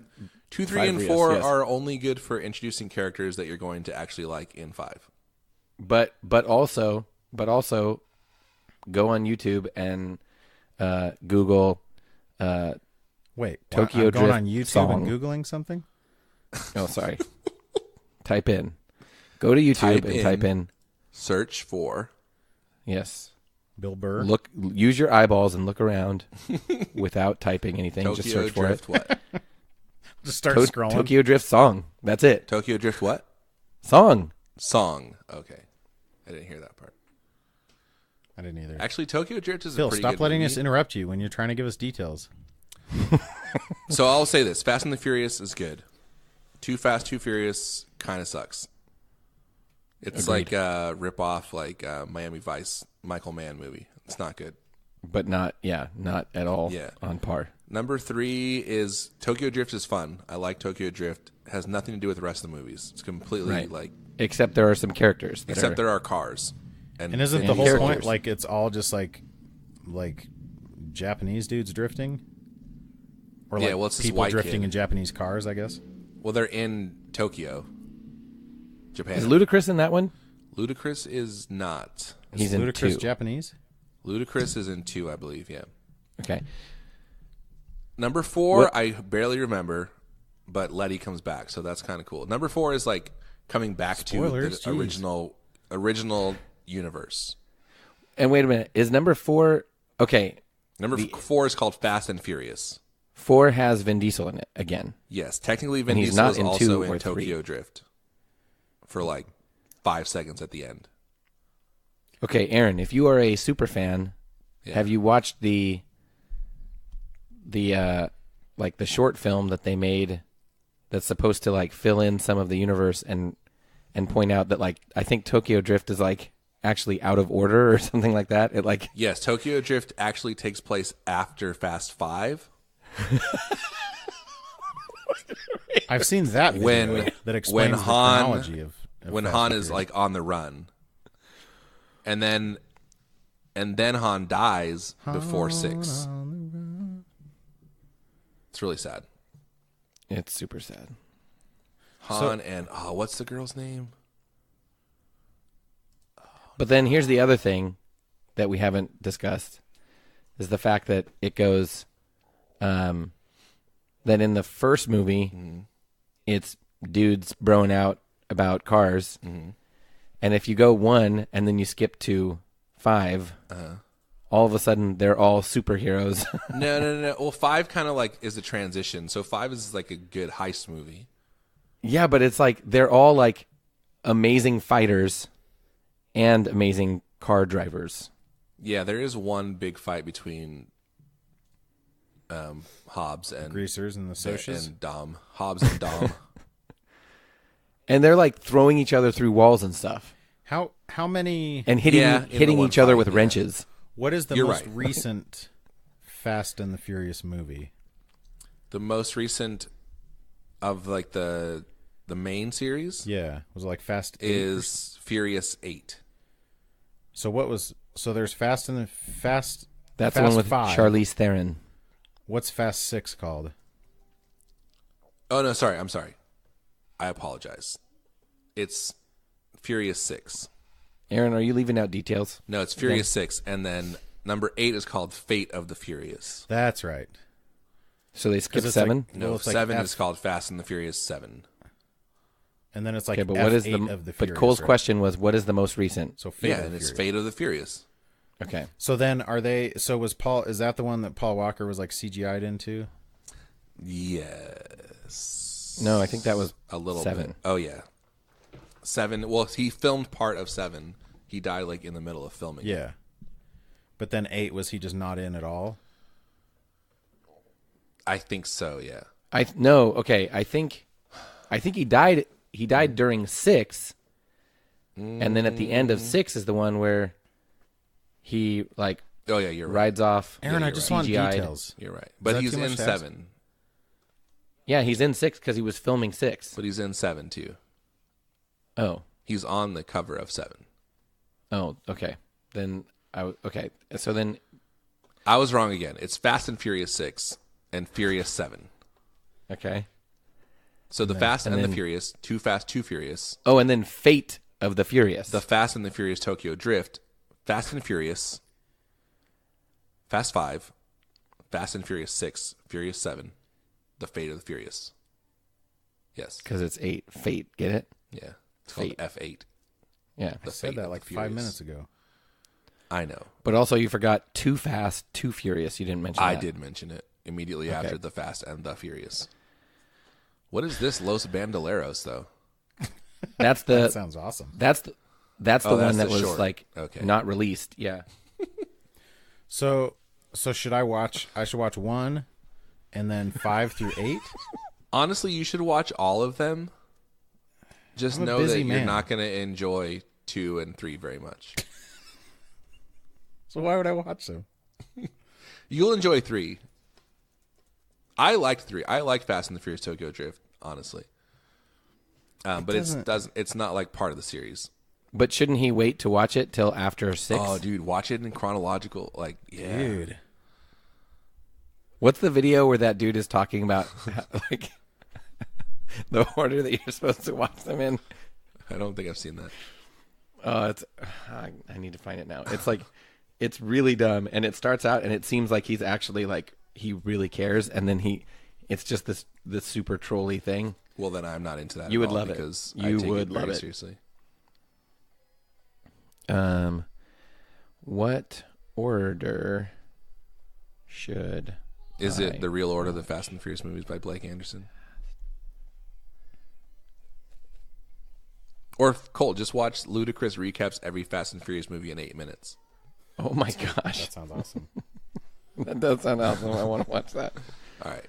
2, 3, and Furious, 4 yes. are only good for introducing characters that you're going to actually like in 5. but also go on YouTube and Google Wait, Tokyo I'm going Drift on YouTube song. and Googling something? Oh, sorry. Type in. Go to YouTube and type in. Search for. Yes. Bill Burr? Look. Use your eyeballs and look around without typing anything. Tokyo Just search Drift for it. what? Just start scrolling. Tokyo Drift song. That's it. Tokyo Drift what? Song. Song. Okay. I didn't hear that part. I didn't either. Actually, Tokyo Drift is a Phil, pretty stop good letting movie. us interrupt you when you're trying to give us details. So I'll say this. Fast and the Furious is good. Too Fast, Too Furious kind of sucks. It's Agreed. like a rip-off like Miami Vice Michael Mann movie. It's not good. But not at all Yeah. on par. Number 3 is Tokyo Drift is fun. I like Tokyo Drift. It has nothing to do with the rest of the movies. It's completely Right. like... Except there are some characters. Except there are cars. And isn't the and whole characters. point like it's all just like Japanese dudes drifting? Or like Yeah, well, it's this people white drifting kid. in Japanese cars, I guess. Well, they're in Tokyo, Japan. Is Ludacris in that one? Ludacris is not. He's Is in Ludacris 2. Japanese? Ludacris is in 2, I believe, yeah. Okay. Number 4, What- I barely remember, but Letty comes back, so that's kind of cool. Number 4 is like coming back Spoilers, to the jeez. original universe. And wait a minute. Is number 4... Okay. Number 4 is called Fast and Furious. 4 has Vin Diesel in it again. Yes, technically Vin And he's Diesel not is in also 2 in or 3. Tokyo Drift for like 5 seconds at the end. Okay, Aaron, if you are a super fan, Yeah. have you watched the like the short film that they made that's supposed to like fill in some of the universe and point out that like I think Tokyo Drift is like actually out of order or something like that? It like Yes, Tokyo Drift actually takes place after Fast 5. I've seen that video When- that explains when the Han- chronology of When Fast Han and is Furious. like on the run. And then Han dies before 6. It's really sad. it's super sad. Han and what's the girl's name? But then here's the other thing that we haven't discussed is the fact that it goes that in the first movie it's dudes broing out about cars. And if you go 1 and then you skip to 5, all of a sudden they're all superheroes. No. Well, 5 kind of like is a transition. So 5 is like a good heist movie. Yeah, but it's like they're all like amazing fighters and amazing car drivers. Yeah, there is one big fight between Hobbs and Greasers and the Socias. and Dom. Hobbs and Dom. And they're like throwing each other through walls and stuff How many? and hitting Yeah, in the hitting one each other fight, with yeah. wrenches. What is the You're most right. recent Fast and the Furious movie? The most recent of like the main series Yeah, was it like Fast 8? is Furious 8. So what was? So there's Fast and the Fast. That's Fast the one with 5. Charlize Theron. What's Fast 6 called? Oh no, sorry. I'm sorry. I apologize. It's Furious 6. Aaron, are you leaving out details? No, it's Furious 6, and then number 8 is called Fate of the Furious. That's right. So they skip 'Cause it's like- 7? No, Well, it's like 7 F- is called Fast and the Furious 7. And then it's like Okay, but what is F8 the of the but Furious, Cole's right? question was what is the most recent? So Fate Yeah, of and the it's Furious. Fate of the Furious. Okay. So then are they? So was Paul? Is that the one that Paul Walker was like CGI'd into? Yes. No, I think that was A little 7. bit. Oh, yeah. 7. Well, he filmed part of 7. He died like in the middle of filming. Yeah. But then 8 was he just not in at all? I think so, yeah. No, okay. I think he died during 6. And then at the end of 6 is the one where he like Oh, yeah, you're right. rides off. Aaron, I you're just right. want CGI'd. details. You're right. But that he's too much in to ask? 7. Yeah, he's in 6 because he was filming 6. But he's in 7, too. Oh, He's on the cover of 7. Oh, okay. Then okay. So then I was wrong again. It's Fast and Furious 6 and Furious 7. okay. So the Fast and the then- Furious, Too Fast, Too Furious, Oh, and then Fate of the Furious. the Fast and the Furious Tokyo Drift, Fast and Furious, Fast 5, Fast and Furious 6, Furious 7, The Fate of the Furious. Yes. Because it's 8. Fate. Get it? Yeah. It's called Fate. F8. Yeah. The Said Fate that of like the 5 Furious. minutes ago. I know. But also, you forgot Too Fast, Too Furious. You didn't mention I that. did mention it immediately after The Fast and the Furious. What is this Los Bandoleros, though? That's That the sounds awesome. that's the that's one that the was short. like Okay. not released. Yeah. So should I watch? I should watch 1, and then 5 through 8. Honestly, you should watch all of them. Just I'm a know that busy you're man. not going to enjoy 2 and 3 very much. So why would I watch them? You'll enjoy 3. I liked 3. I liked Fast and the Furious Tokyo Drift, honestly. But it's not like part of the series. But shouldn't he wait to watch it till after 6? Oh, dude, watch it in chronological. Like, yeah. Dude. What's the video where that dude is talking about like the order that you're supposed to watch them in? I don't think I've seen that. Oh, I need to find it now. It's like it's really dumb, and it starts out and it seems like he's actually like he really cares, and then it's just this super trolly thing. Well, then I'm not into that. You at would all love it. because You I take would it love very it. seriously. What order should Is I it the real order of the Fast and the Furious movies by Blake Anderson? Or Cole, just watch Ludacris recaps every Fast and Furious movie in 8 minutes. Oh my gosh, That sounds awesome. that does sound awesome. I want to watch that. All right.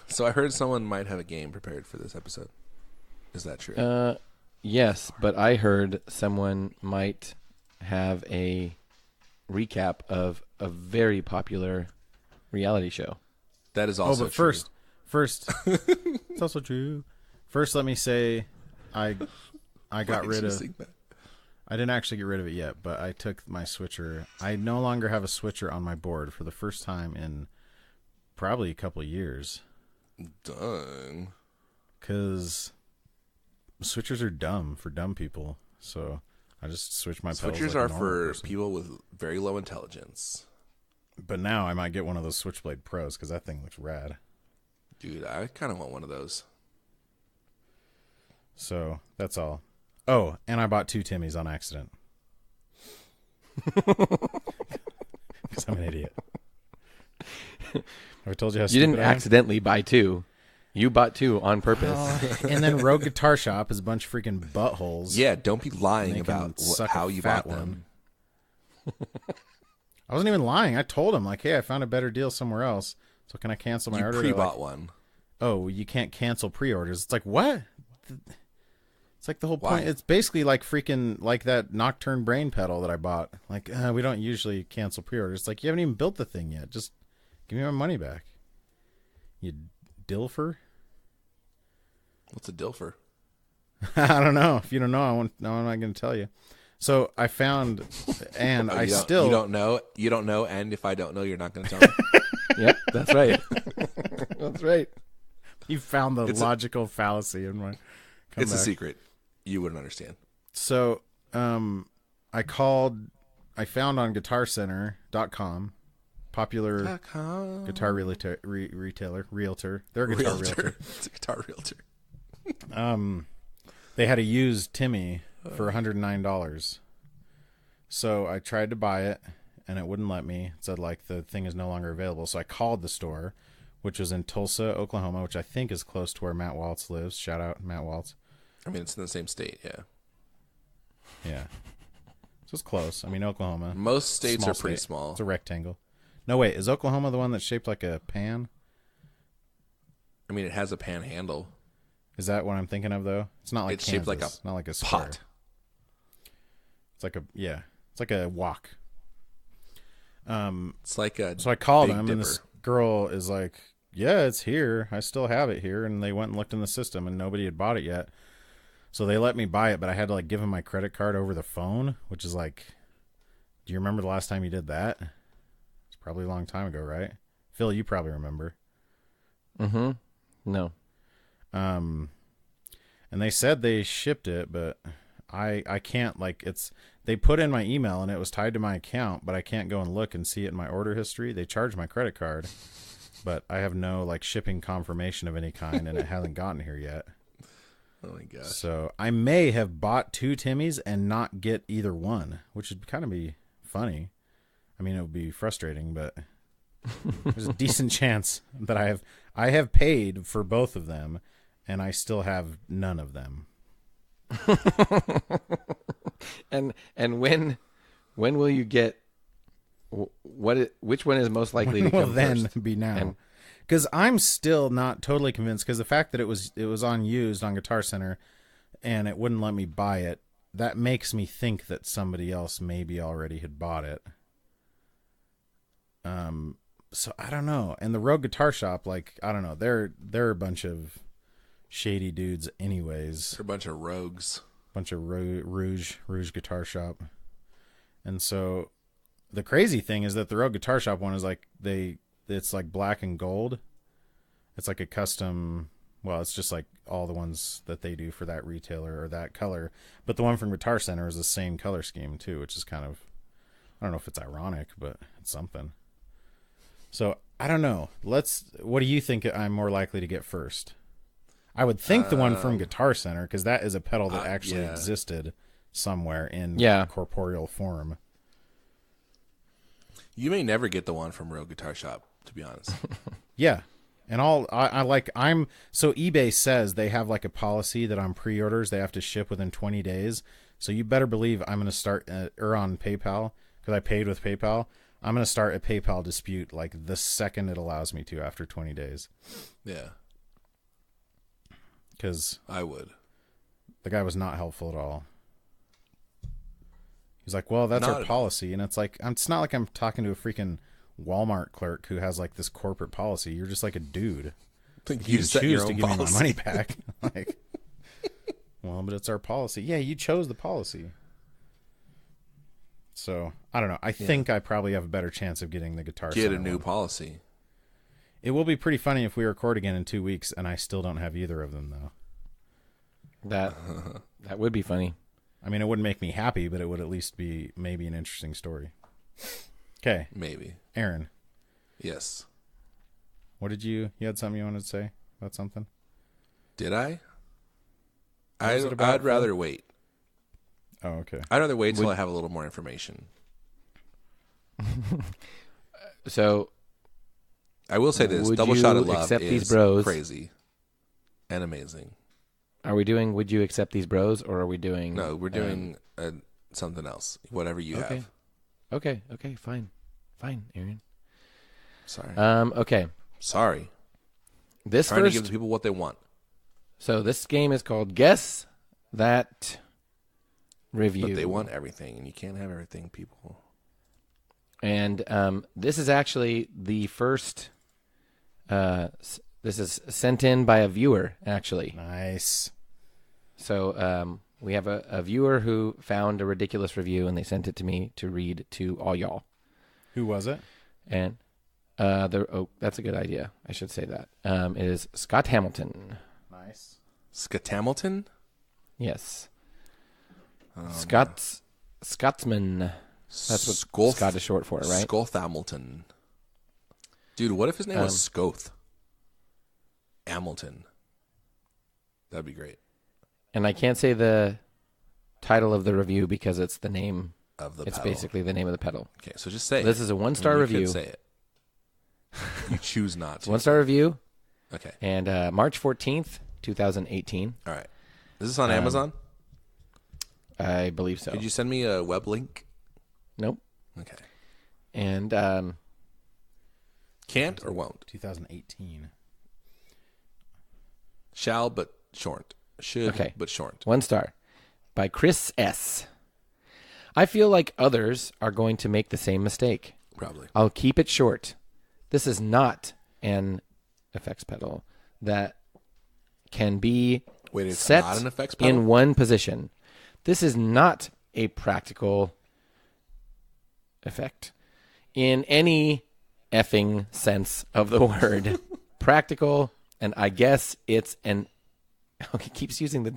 So I heard someone might have a game prepared for this episode. Is that true? Yes, but I heard someone might have a recap of a very popular reality show. That is Oh, also but true. first, it's also true. First, let me say, I got Why rid did you of. sing that? I didn't actually get rid of it yet, but I took my switcher. I no longer have a switcher on my board for the first time in probably a couple of years. Dang. Because switchers are dumb for dumb people. So I just switch my pedals Switchers like a are normal for person. people with very low intelligence. But now I might get one of those Switchblade Pros because that thing looks rad. Dude, I kind of want one of those. So that's all. Oh, and I bought 2 Timmys on accident. Because I'm an idiot. Have I told you how You stupid didn't I am? accidentally buy 2. You bought 2 on purpose. And then Rogue Guitar Shop is a bunch of freaking buttholes. Yeah, don't be lying They can about suck how a you fat bought them. I wasn't even lying. I told him, like, hey, I found a better deal somewhere else. So can I cancel my You order? They're pre-bought like, one. oh, you can't cancel pre-orders. It's like, what? It's like the whole Why? point. It's basically like freaking like that Nocturne Brain pedal that I bought. Like, we don't usually cancel pre-orders. It's like, you haven't even built the thing yet. Just give me my money back. You dilfer? What's a dilfer? I don't know. If you don't know, I'm not going to tell you. So I found, and Oh, I you don't- still you don't know. You don't know, and if I don't know, you're not going to tell me. Yep, that's right. That's right. you found the It's a- logical fallacy in my. It's a comeback. secret. You wouldn't understand. So, I found on GuitarCenter.com, popular guitar realtor. They're a guitar realtor. It's a guitar realtor. They had a used Timmy for $109. So I tried to buy it, and it wouldn't let me. It said, like, the thing is no longer available. So I called the store, which was in Tulsa, Oklahoma, which I think is close to where Matt Waltz lives. Shout out, Matt Waltz. I mean, it's in the same state. Yeah, Yeah. So it's close. I mean, Oklahoma. most states Small are pretty state. small. It's a rectangle. No, wait. Is Oklahoma the one that's shaped like a pan? I mean, it has a panhandle. Is that what I'm thinking of, though? It's not like It's shaped like a Kansas, not like a square. pot. It's like it's like a wok. It's like a. So I called Big them, and this Dipper. girl is like, "Yeah, it's here. I still have it here." And they went and looked in the system, and nobody had bought it yet. So they let me buy it, but I had to like give them my credit card over the phone, which is like, do you remember the last time you did that? It's probably a long time ago, right? Phil, you probably remember. Mm-hmm. No. And they said they shipped it, but I can't, like, they put in my email and it was tied to my account, but I can't go and look and see it in my order history. They charged my credit card, but I have no like shipping confirmation of any kind, and it hasn't gotten here yet. Oh my gosh. So I may have bought 2 Timmys and not get either one, which would kind of be funny. I mean, it would be frustrating, but there's a decent chance that I have paid for both of them, and I still have none of them. And when will you get which one is most likely to Will come then first? be now, because I'm still not totally convinced. Because the fact that it was on used on Guitar Center, and it wouldn't let me buy it, that makes me think that somebody else maybe already had bought it. So I don't know. And the Rogue Guitar Shop, like, I don't know, they're a bunch of shady dudes, anyways. They're a bunch of rogues. Bunch of Rouge Guitar Shop. And so the crazy thing is that the Rogue Guitar Shop one is like it's like black and gold. It's like a custom, well, it's just like all the ones that they do for that retailer or that color. But the one from Guitar Center is the same color scheme too, which is kind of, I don't know if it's ironic, but it's something. So I don't know. What do you think I'm more likely to get first? I would think the one from Guitar Center, because that is a pedal that actually existed somewhere in corporeal form. You may never get the one from Real Guitar Shop, to be honest. Yeah. And so eBay says they have like a policy that on pre-orders they have to ship within 20 days. So you better believe I'm going to start, or on PayPal, because I paid with PayPal. I'm going to start a PayPal dispute like the second it allows me to after 20 days. Yeah. Because I would. The guy was not helpful at all. He's like, well, that's our policy. And it's like, it's not like I'm talking to a freaking Walmart clerk who has like this corporate policy. You're just like a dude. You choose to give me my money back. Like, well, but it's our policy. Yeah, you chose the policy. So, I don't know. I think I probably have a better chance of getting the Guitar Center Get a new policy. It will be pretty funny if we record again in 2 weeks and I still don't have either of them, though. That would be funny. I mean, it wouldn't make me happy, but it would at least be maybe an interesting story. Okay. Maybe. Aaron. Yes. What did you had something you wanted to say about something? Did I? I'd rather wait. Oh, okay. I'd rather wait till I have a little more information. So I will say this: would Double you Shot of Love accept is these bros? crazy and amazing. Are we doing would you accept these bros, or are we doing No, we're doing something else. Whatever you have. Okay, fine, Aaron. Sorry. Okay. Sorry. This Trying first to give the people what they want. So this game is called Guess That Review. But they want everything, and you can't have everything, people. And this is actually the first. This is sent in by a viewer, actually. Nice. So we have a viewer who found a ridiculous review, and they sent it to me to read to all y'all. Who was it? And that's a good idea. I should say that. It is Scott Hamilton. Nice. Scott Hamilton? Yes. Scotsman. That's what Scott is short for, right? Scoth Hamilton. Dude, what if his name was Scoth Hamilton? That'd be great. And I can't say the title of the review because it's the name of the It's pedal. basically the name of the pedal. Okay, so just say this it. is a 1-star review. You could say it. You choose not to. 1-star review. Okay. And March 14th, 2018. All right. Is this on Amazon? I believe so. Could you send me a web link? Nope. Okay. And can't or won't? 2018. Shall but short. Should but short. 1 star by Chris S. I feel like others are going to make the same mistake. Probably. I'll keep it short. This is not an effects pedal that can be Wait, it's set not an effects pedal? in one position. This is not a practical effect in any effing sense of the word. Practical, and I guess it's an... Okay, he keeps using the...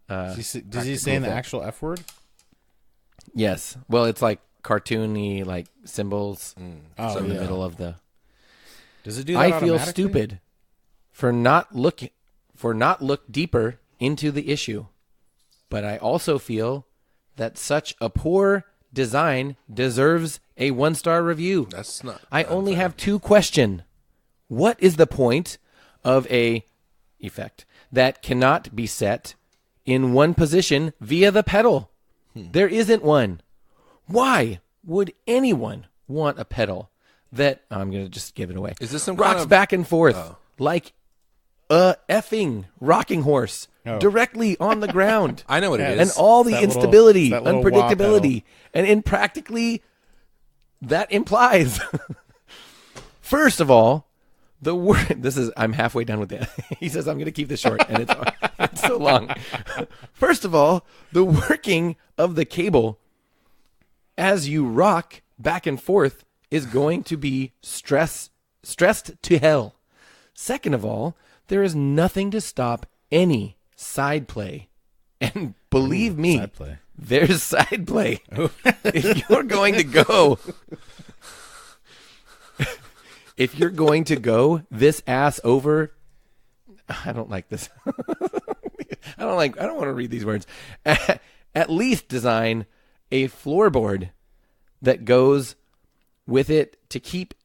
Does he say the actual F word? Yes. Well, it's like cartoony, like symbols in the middle of the... Does it do that I feel automatically? stupid for not look deeper into the issue, but I also feel that such a poor design deserves a 1-star review. That's not. I only have 2 questions. What is the point of a effect that cannot be set in one position via the pedal? There isn't one. Why would anyone want a pedal that I'm going to just give it away? Is this some rocks kind of back and forth like a effing rocking horse directly on the ground? I know what it is. And all the That little- instability, that little wah unpredictability, and in practically that implies first of all, the word, I'm halfway done with that. He says I'm going to keep this short, and it's so long. First of all, the working of the cable as you rock back and forth is going to be stressed to hell. Second of all, there is nothing to stop any side play. And believe me, side play. there's side play. If you're going to go... If you're going to go this ass over, I don't like this. I don't want to read these words. At least design a floorboard that goes with it to keep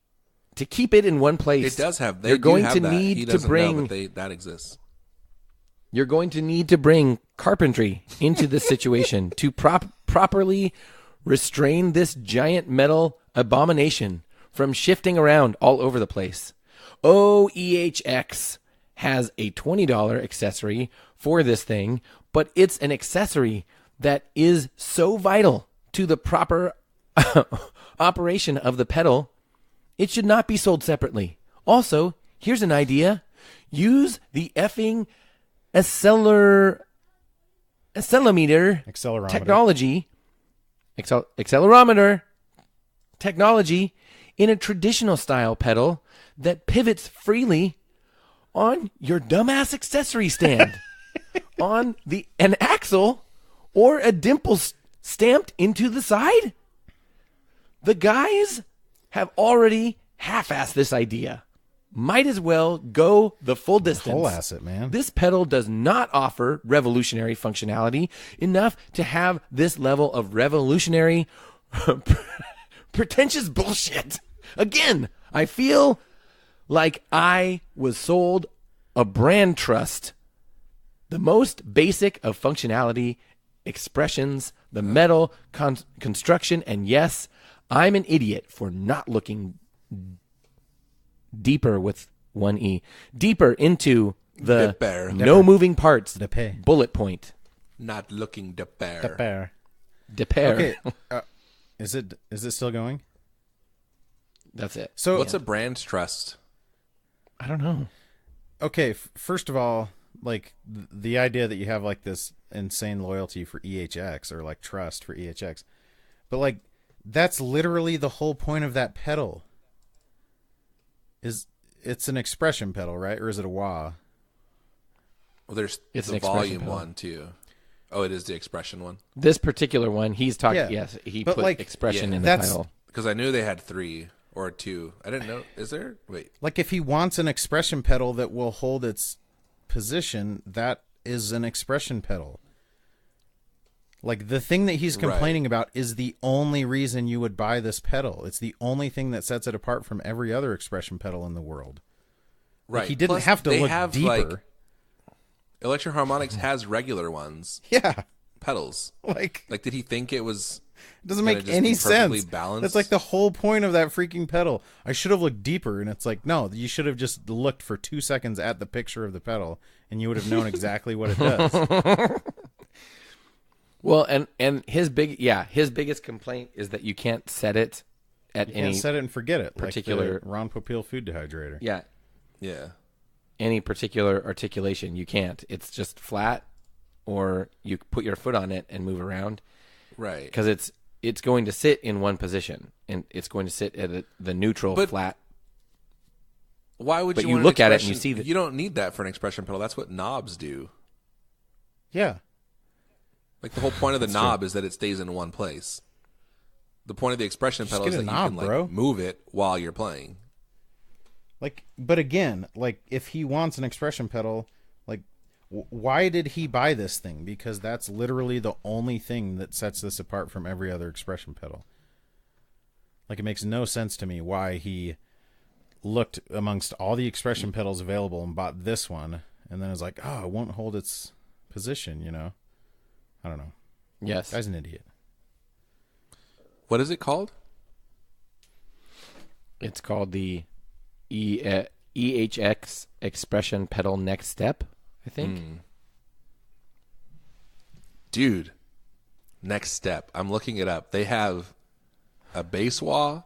it in one place. It does have. You're going to that. need He to doesn't bring know, but that exists. You're going to need to bring carpentry into this situation to properly restrain this giant metal abomination from shifting around all over the place. OEHX has a $20 accessory for this thing, but it's an accessory that is so vital to the proper operation of the pedal, it should not be sold separately. Also, here's an idea. Use the effing accelerometer technology, accelerometer technology in a traditional style pedal that pivots freely on your dumbass accessory stand, on an axle or a dimple stamped into the side. The guys have already half-assed this idea. Might as well go the full distance. Whole asset, man. This pedal does not offer revolutionary functionality enough to have this level of revolutionary pretentious bullshit. Again, I feel like I was sold a brand trust. The most basic of functionality, expressions, the metal construction, and yes, I'm an idiot for not looking deeper with one E, deeper into the no moving parts bullet point. Not looking de pair. The pair. Okay, is it still going? That's it. So what's a brand trust? I don't know. Okay, first of all, like the idea that you have like this insane loyalty for EHX or like trust for EHX, but like that's literally the whole point of that pedal. It's an expression pedal, right? Or is it a wah? Well, there's it's the an volume pedal. one too. Oh, it is the expression one. This particular one, he's talking. Yeah. Yes, he But, put like, expression in the that's- title. Because I knew they had 3 or 2. I didn't know. Is there? Wait. Like if he wants an expression pedal that will hold its position, that is an expression pedal. Like the thing that he's complaining about is the only reason you would buy this pedal. It's the only thing that sets it apart from every other expression pedal in the world. Like, Right. he didn't Plus, have to they look have, deeper. like, Electro Harmonics has regular ones. Yeah. Pedals. Like did he think it was? it doesn't gonna make just any be perfectly sense. balanced? That's like the whole point of that freaking pedal. I should have looked deeper, and it's like, no, you should have just looked for 2 seconds at the picture of the pedal, and you would have known exactly what it does. Well, and his biggest complaint is that you can't set it at You any can't set it and forget it. particular- like the Ron Popeil food dehydrator. yeah Yeah. any particular articulation. You can't. It's just flat, or you put your foot on it and move around. Right. Because it's going to sit in one position, and it's going to sit at the neutral flat. Why would But you you want look an at it and you expression- see that- You don't need that for an expression pedal. That's what knobs do. Yeah. Like the whole point of the knob is that it stays in one place. The point of the expression pedal is get that a you knob, can bro. move it while you're playing. Like, but again, like if he wants an expression pedal, like why did he buy this thing? Because that's literally the only thing that sets this apart from every other expression pedal. Like it makes no sense to me why he looked amongst all the expression pedals available and bought this one, and then is like, oh, it won't hold its position, you know? I don't know. Yes. Guy's an idiot. What is it called? It's called the EHX Expression Pedal Next Step, I think. Dude, next step. I'm looking it up. They have a bass wah,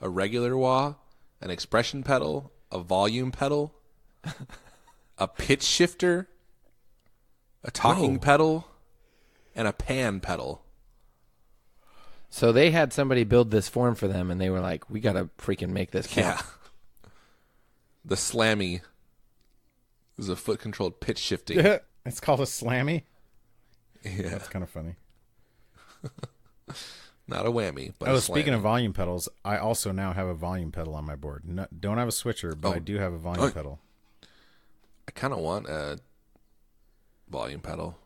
a regular wah, an expression pedal, a volume pedal, a pitch shifter, a talking pedal, and a pan pedal. So they had somebody build this form for them, and they were like, we got to freaking make this count. Yeah. The Slammy is a foot-controlled pitch shifting. It's called a slammy. Yeah. That's kind of funny. Not a whammy, but Oh, a speaking slammy. of volume pedals, I also now have a volume pedal on my board. No, don't have a switcher, but I do have a volume pedal. I kind of want a volume pedal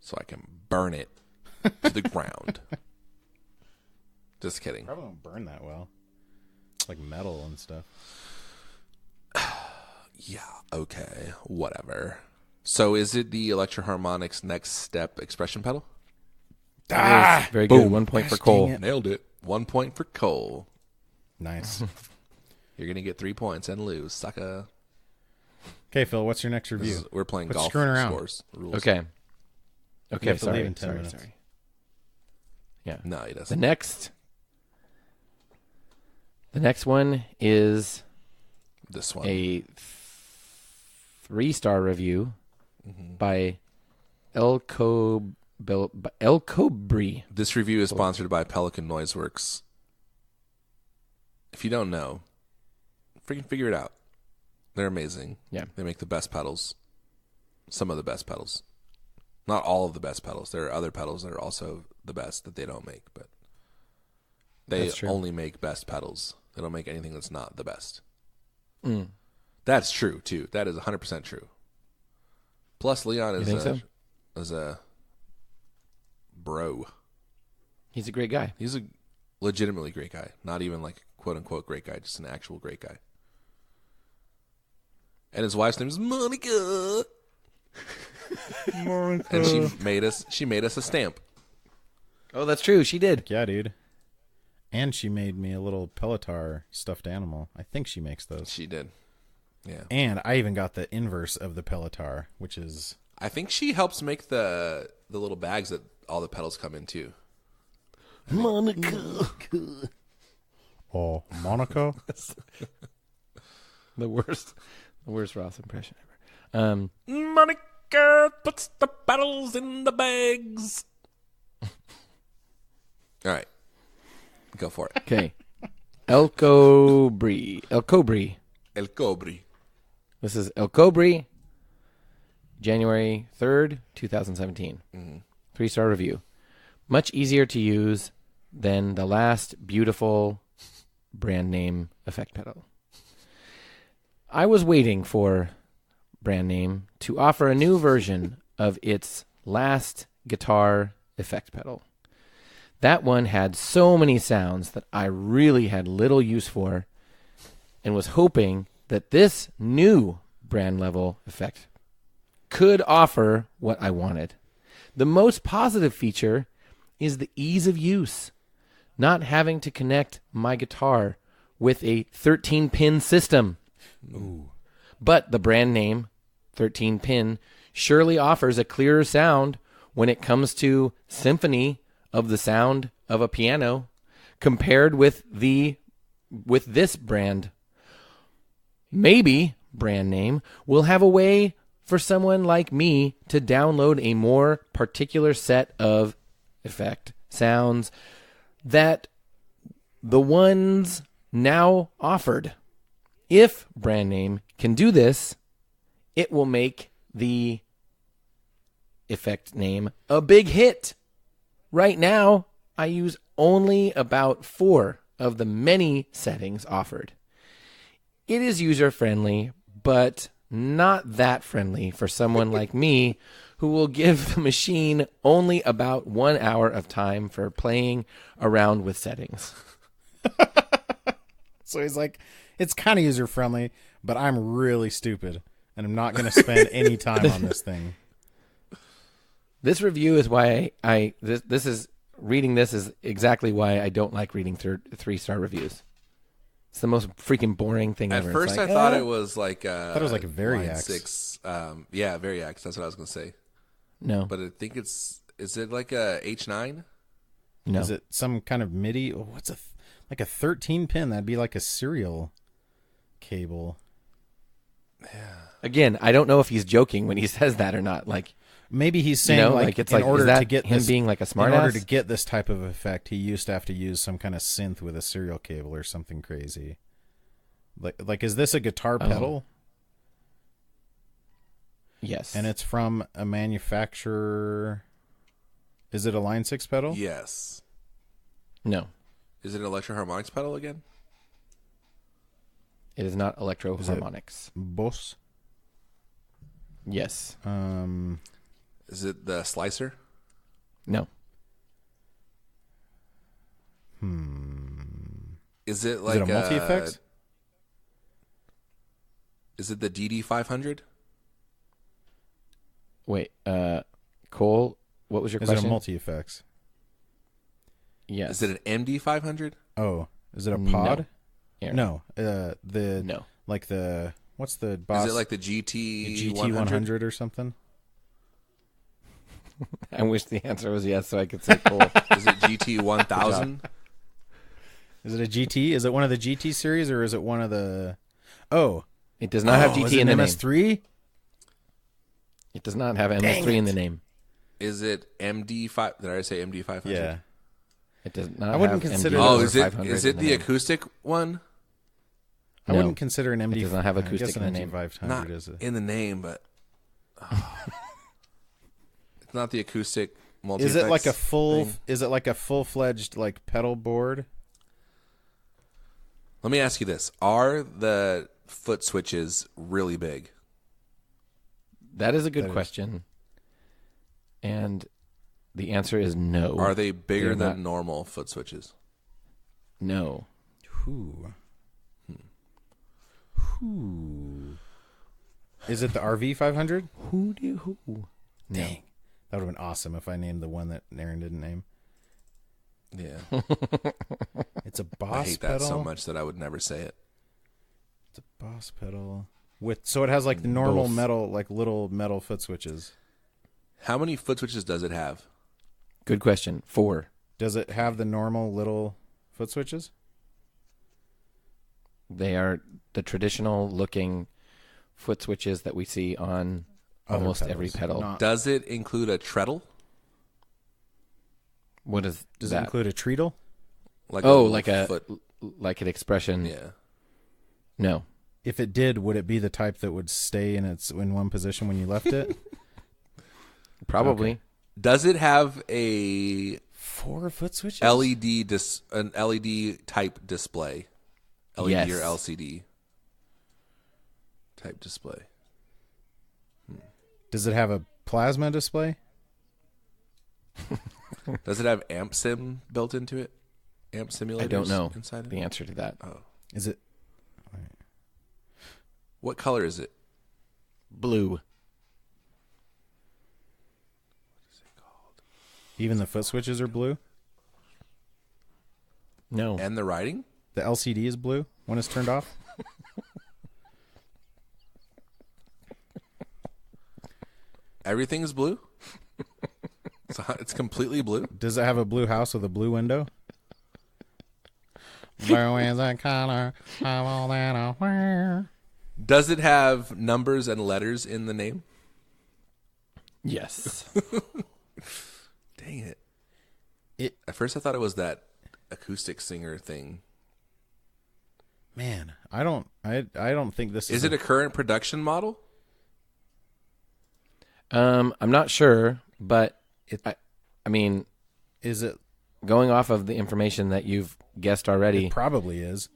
so I can burn it to the ground. Just kidding. Probably won't burn that well. It's like metal and stuff. Yeah, okay, whatever. So is it the Electro-Harmonix Next Step expression pedal? Yes, very good. 1 point for Gosh, Cole. dang it. Nailed it. 1 point for Cole. Nice. You're going to get 3 points and lose, sucker. Okay, Phil, what's your next review? We're playing Quit golf screwing around. scores rules. Okay. You Okay, have to leave sorry. in 10 minutes. Sorry. Yeah. No, he The doesn't. next one is This one. a 3-star review by El Cobri. This review is sponsored by Pelican Noiseworks. If you don't know, freaking figure it out. They're amazing. Yeah. They make the best pedals. Some of the best pedals. Not all of the best pedals. There are other pedals that are also the best that they don't make, but they That's true. only make best pedals. They don't make anything that's not the best. Mm. That's true, too. That is 100% true. Plus, Leon You is think so? is a bro. He's a great guy. He's a legitimately great guy. Not even like quote-unquote great guy, just an actual great guy. And his wife's name is Monica. And she made us a stamp. Oh, that's true. She did. Yeah, dude. And she made me a little Pelotar stuffed animal. I think she makes those. She did. Yeah. And I even got the inverse of the Pelotar, which is... I think she helps make the little bags that all the pedals come in too. Monica. Oh, Monaco? The worst Ross impression ever. Monica puts the pedals in the bags. All right. Go for it. Okay. El Cobri. El Cobri. This is El Cobri, January 3rd, 2017. 3-star review. Much easier to use than the last beautiful brand name effect pedal. I was waiting for brand name to offer a new version of its last guitar effect pedal. That one had so many sounds that I really had little use for, and was hoping that this new brand level effect could offer what I wanted. The most positive feature is the ease of use, not having to connect my guitar with a 13-pin system. Ooh. But the brand name 13-pin surely offers a clearer sound when it comes to symphony of the sound of a piano compared with this brand. Maybe brand name will have a way for someone like me to download a more particular set of effect sounds that the ones now offered. If brand name can do this, it will make the effect name a big hit. Right now, I use only about 4 of the many settings offered. It is user-friendly, but not that friendly for someone like me who will give the machine only about 1 hour of time for playing around with settings. So he's like, it's kind of user-friendly, but I'm really stupid, and I'm not going to spend any time on this thing. This review is why this is reading this is exactly why I don't like reading 3-star reviews. It's the most freaking boring thing At ever. first, it's like, I thought it was like I thought it was like a Variax. 6. Yeah, Variax. That's what I was gonna say. No, But I think is it like a H9? no. Is it some kind of MIDI? Oh, what's like a 13 pin? That'd be like a serial cable. Again, I don't know if he's joking when he says that or not. Like, Maybe he's saying it's in like, order is that to get him this, being like a in order smartass? to get this type of effect, he used to have to use some kind of synth with a serial cable or something crazy. Like is this a guitar pedal? Yes, And it's from a manufacturer. Is it a Line 6 pedal? Yes. no, Is it an Electro-Harmonix pedal again? it is not electro-harmonics. Boss. Yes, Is it the Slicer? no, Is it Is like it a multi-effects? Is it the DD500? wait. Cole, what was your Is it question? a multi-effects? Yes. Is it an MD500? Oh, is it a pod? Aaron. No. No. Like the what's the boss? Is it like the GT GT100 or something? I wish the answer was yes, so I could say Cole. Is it GT1000? Is it a GT? Is it one of the GT series or is it one of the? Oh, It does not have is GT it in the an name. MS3? It does not have MS3 in the name. Is it MD5? Did I say MD500? Yeah. It does not. I wouldn't have consider MD it- Oh, or is it 500 is in it the the name. acoustic one? I No. wouldn't consider an MD. does not have I acoustic guess in an the name. MD500 Not is it? in the name, but it's not the acoustic multi. Is it like a full? Is it like a full-fledged like pedal board? Let me ask you this: are the foot switches really big? That is a good That is- question. And the answer is no. Are they bigger They're than not. normal foot switches? No. Who? Is it the RV500? Who? No. Dang, that would have been awesome if I named the one that Aaron didn't name. Yeah, It's a I Boss hate pedal. that so much that I would never say it. It's a Boss pedal with so it has like the normal Both. metal, like little metal foot switches. How many foot switches does it have? Good question. 4. Does it have the normal little foot switches? They are the traditional looking foot switches that we see on Other almost pedals, every pedal. not- Does it include a treadle? What is Does that? it include a treadle? Like Oh, little like a foot? like an expression. Yeah. No. If it did, would it be the type that would stay in one position when you left it? Probably. Okay. Does it have a 4 foot switches? an LED type display? LED Yes. or LCD type display. Does it have a plasma display? Does it have amp sim built into it? Amp simulators I don't know inside of the it? answer to that. Oh. Is it? What color is it? Blue. Even the foot switches are blue. No. And the writing? The LCD is blue when it's turned off. Everything is blue? It's completely blue? Does it have a blue house with a blue window? Blue is a color of all that I wear. Does it have numbers and letters in the name? Yes. Dang it. At first I thought it was that acoustic singer thing. Man, I don't think this Is it a current production model? I'm not sure, but I mean, is it going off of the information that you've guessed already, it probably is.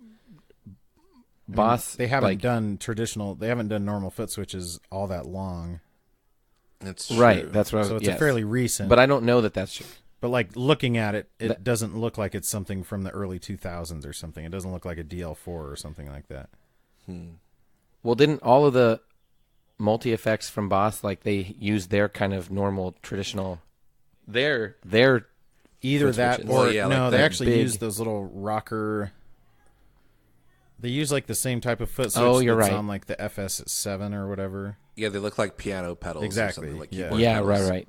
Boss, They haven't done traditional. They haven't done normal foot switches all that long. It's right. true. That's what. So it's a fairly recent. But I don't know that that's true. But like looking at it, it doesn't look like it's something from the early 2000s or something. It doesn't look like a DL4 or something like that. Well, didn't all of the multi effects from Boss like they use their kind of normal traditional their either foot that switches? or Well, yeah, no, like they that actually big- use those little rocker. They use like the same type of foot switch. Oh, you're that's right. on like the FS7 or whatever. Yeah, they look like piano pedals. Exactly, Or something, like yeah. keyboard Yeah, pedals. right.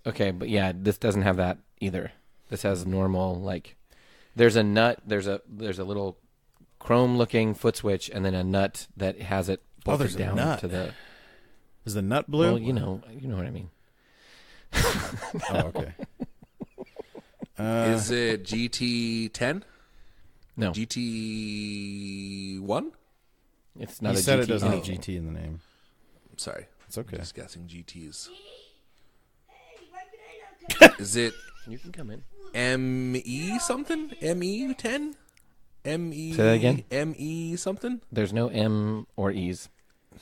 Okay, but yeah, this doesn't have that either. This has normal like there's a nut, there's a little chrome looking foot switch and then a nut that has it bolted there's a down nut. to the Is the nut blue? Well, you know what I mean. Oh, okay. Is it GT10? No. GT1? It's not He a said GT. it doesn't have anything. GT in the name. I'm sorry. It's okay. Just guessing GTs. Is it You can come in. ME something? ME10? ME Say that again? ME something? There's no M or E's.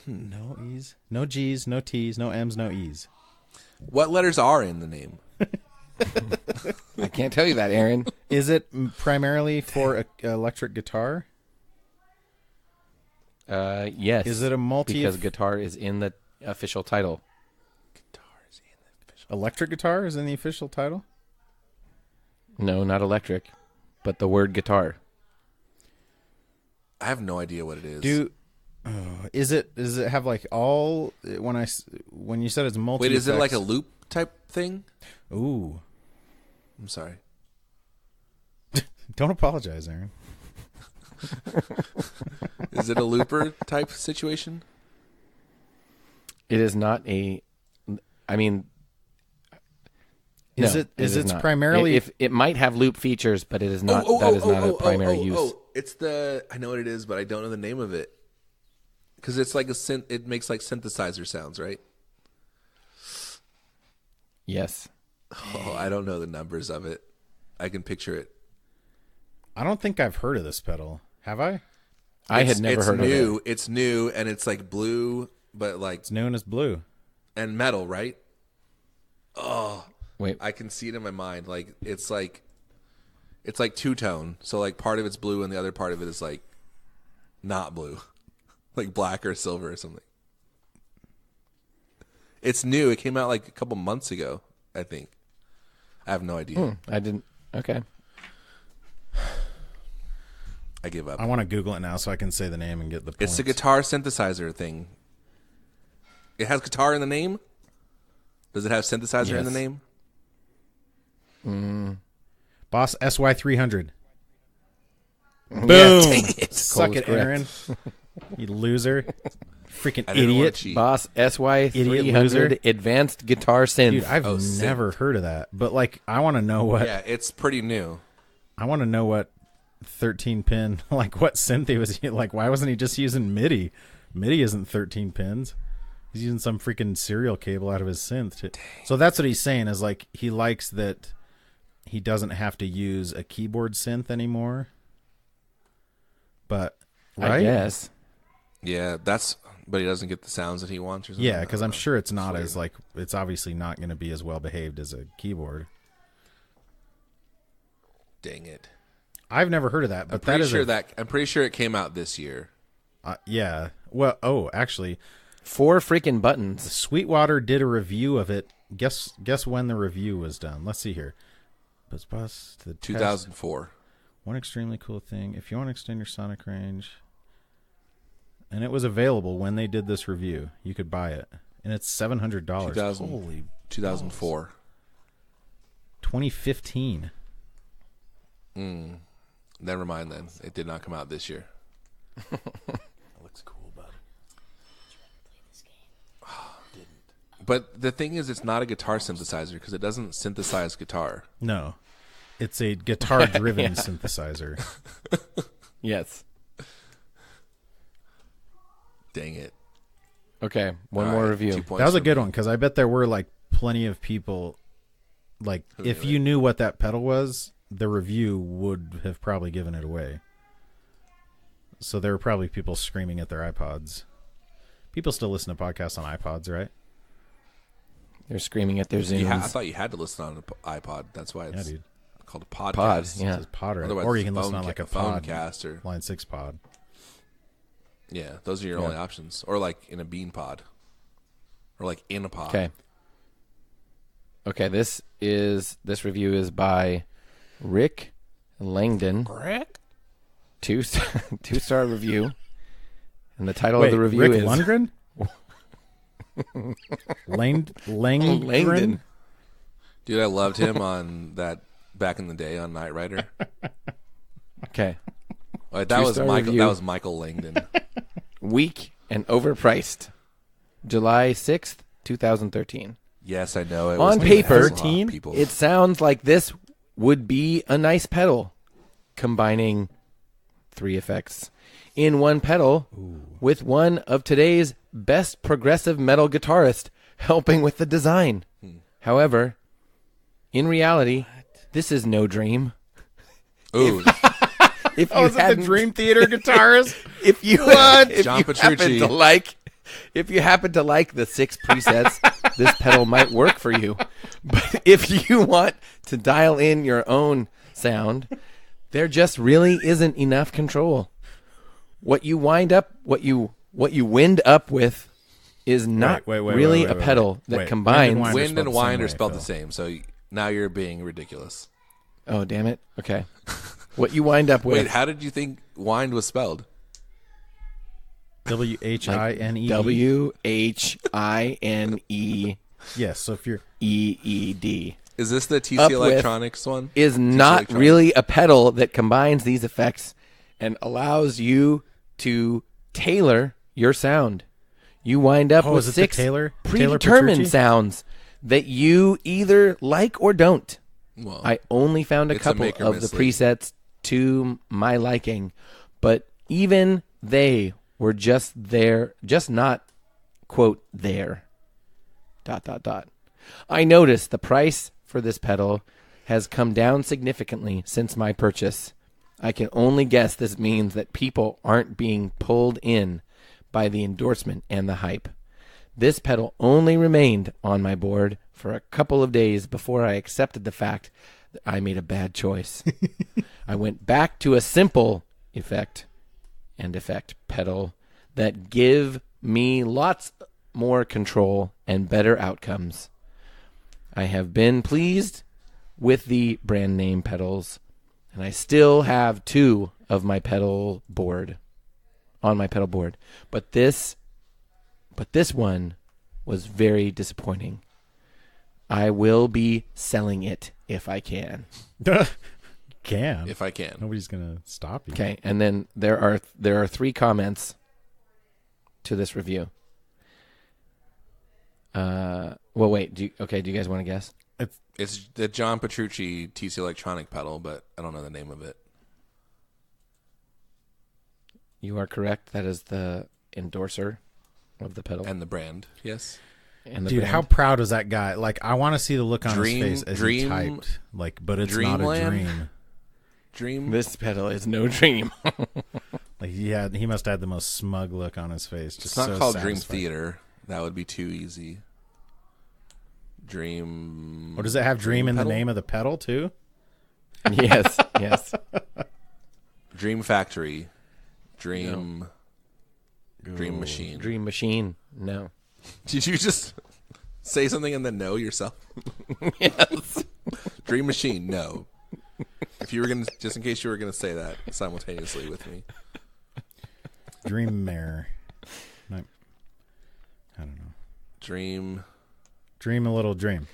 No E's, no G's, no T's, no M's, no E's. What letters are in the name? I can't tell you that, Aaron. Is it primarily for a electric guitar? Yes. Is it a multi Because guitar is in the official title. Guitars in the official. electric guitar is in the official title? No, not electric, but the word guitar. I have no idea what it is. Does it have like all when you said it's multi? Wait, is it like a loop type thing? Ooh, I'm sorry. don't apologize, Aaron. Is it a looper type situation? It is not a. I mean, Is no, it? Is it not. It, if it might have loop features, but it is not. That is not a primary use. It's I know what it is, but I don't know the name of it. Because it's like a synth. It makes like synthesizer sounds, right? Yes. Oh, I don't know the numbers of it. I can picture it. I don't think I've heard of this pedal. Have I? I had never heard new. of it. It's new, and it's like blue, but like It's known as blue. and metal, right? Oh, Wait, I can see it in my mind. Like it's like two tone. So like part of it's blue, and the other part of it is like not blue, like black or silver or something. It's new. It came out like a couple months ago, I think. I have no idea. I didn't. Okay. I give up. I want to Google it now so I can say the name and get the points. It's a guitar synthesizer thing. It has guitar in the name? Does it have synthesizer in the Yes. name? Boss SY300. Boom. Dang it. Suck Cole is it, Aaron. You loser. Freaking I didn't want idiot. to cheat. Boss SY Idiot loser. 300 Advanced Guitar Synth. Dude, I've Oh, synth. never heard of that. But like I want to know what Yeah, it's pretty new. I want to know what 13 pin, like what synth he was like. Why wasn't he just using MIDI? MIDI isn't 13 pins. He's using some freaking serial cable out of his synth. So that's what he's saying is like he likes that he doesn't have to use a keyboard synth anymore. But right? I guess. Yeah, but he doesn't get the sounds that he wants or something. Yeah, because I I'm don't know. sure it's not weird. as like it's obviously not going to be as well behaved as a keyboard. Dang it. I've never heard of that, but I'm that is pretty sure it came out this year. yeah. Well, actually, 4 freaking buttons. Sweetwater did a review of it. Guess when the review was done. Let's see here. Buzz the 2004. One extremely cool thing. If you want to extend your sonic range, and it was available when they did this review, you could buy it, and it's $700. 2000 Holy 2004. 2015. Never mind then. It did not come out this year. That looks cool, bud. But the thing is, it's not a guitar synthesizer because it doesn't synthesize guitar. No, it's a guitar-driven synthesizer. Yes. Dang it. Okay, one All more right, review. 2 points That was a for good me. one because I bet there were like plenty of people. Like, Who if knew you it? knew what that pedal was, the review would have probably given it away. So there were probably people screaming at their iPods. People still listen to podcasts on iPods, right? They're screaming at their I Zooms. thought you had to listen on an iPod. That's why Yeah, it's dude. called a podcast. Pod, It yeah. says pod, right? Otherwise, Or you it's can listen on like a pod, cast or Line 6 pod. yeah. Those are your only options, or like in a bean pod, or like in a pod. Okay. Okay, this review is by Rick Langdon. Rick? 2-star review. And the title Wait, of the review Rick is Lundgren? Langdon? Langdon. Dude, I loved him on that back in the day on Knight Rider. Okay. Like, that was 2-star Michael. review. That was Michael Langdon. Weak and overpriced. July 6th, 2013. Yes, I know. It On was paper, people. It sounds like this would be a nice pedal, combining 3 effects in one pedal with one of today's best progressive metal guitarists helping with the design. However, in reality, this is no dream. Ooh, If you Was it the hadn't- Dream Theater guitarist? if you if John you happen Petrucci. to like if you happen to like the 6 presets, this pedal might work for you. But if you want to dial in your own sound, there just really isn't enough control. What you wind up with is not Wait, really a pedal that Wait, combines. wind wind and wind are way, spelled Phil. the same. So now you're being ridiculous. Oh, damn it. Okay. What you wind up with Wait, how did you think wind was spelled? WHINE. WHINE Yes, so if you're EED. Is this the TC Up with Electronics one? Is TC not Electronics. really a pedal that combines these effects and allows you to tailor your sound. You wind up with is it the 6 Taylor predetermined Petrucci? sounds that you either like or don't. Well, I only found a it's a couple make or of the miss league. presets to my liking, but even they were just not, quote, there. ... I noticed the price for this pedal has come down significantly since my purchase. I can only guess this means that people aren't being pulled in by the endorsement and the hype. This pedal only remained on my board for a couple of days before I accepted the fact that I made a bad choice. I went back to a simple effect pedal that give me lots more control and better outcomes. I have been pleased with the brand name pedals, and I still have 2 of my pedal board on my pedal board. But this one was very disappointing. I will be selling it if I can. can. if I can. Nobody's gonna stop you. Okay, and then there are 3 comments to this review. Well, wait. Do you guys want to guess? It's the John Petrucci TC Electronic pedal, but I don't know the name of it. You are correct. That is the endorser of the pedal And the brand, yes. and the Dude, brand. how proud is that guy? Like, I want to see the look on Dream- his face as dream- he typed. Like, but it's not a Dreamland? dream. Dream. This pedal is no dream. Like, he must have had the most smug look on his face. Just It's not so called Dream satisfied. Theater. That would be too easy. Dream. Or does it have dream in the pedal? name of the pedal too? yes. Dream Factory. Dream. Dream Machine. Dream Machine. No. Did you just say something and then no yourself? Yes. Dream Machine. No. If you were gonna, just in case you were gonna say that simultaneously with me. Dream Mare. I don't know. Dream. Dream a little dream.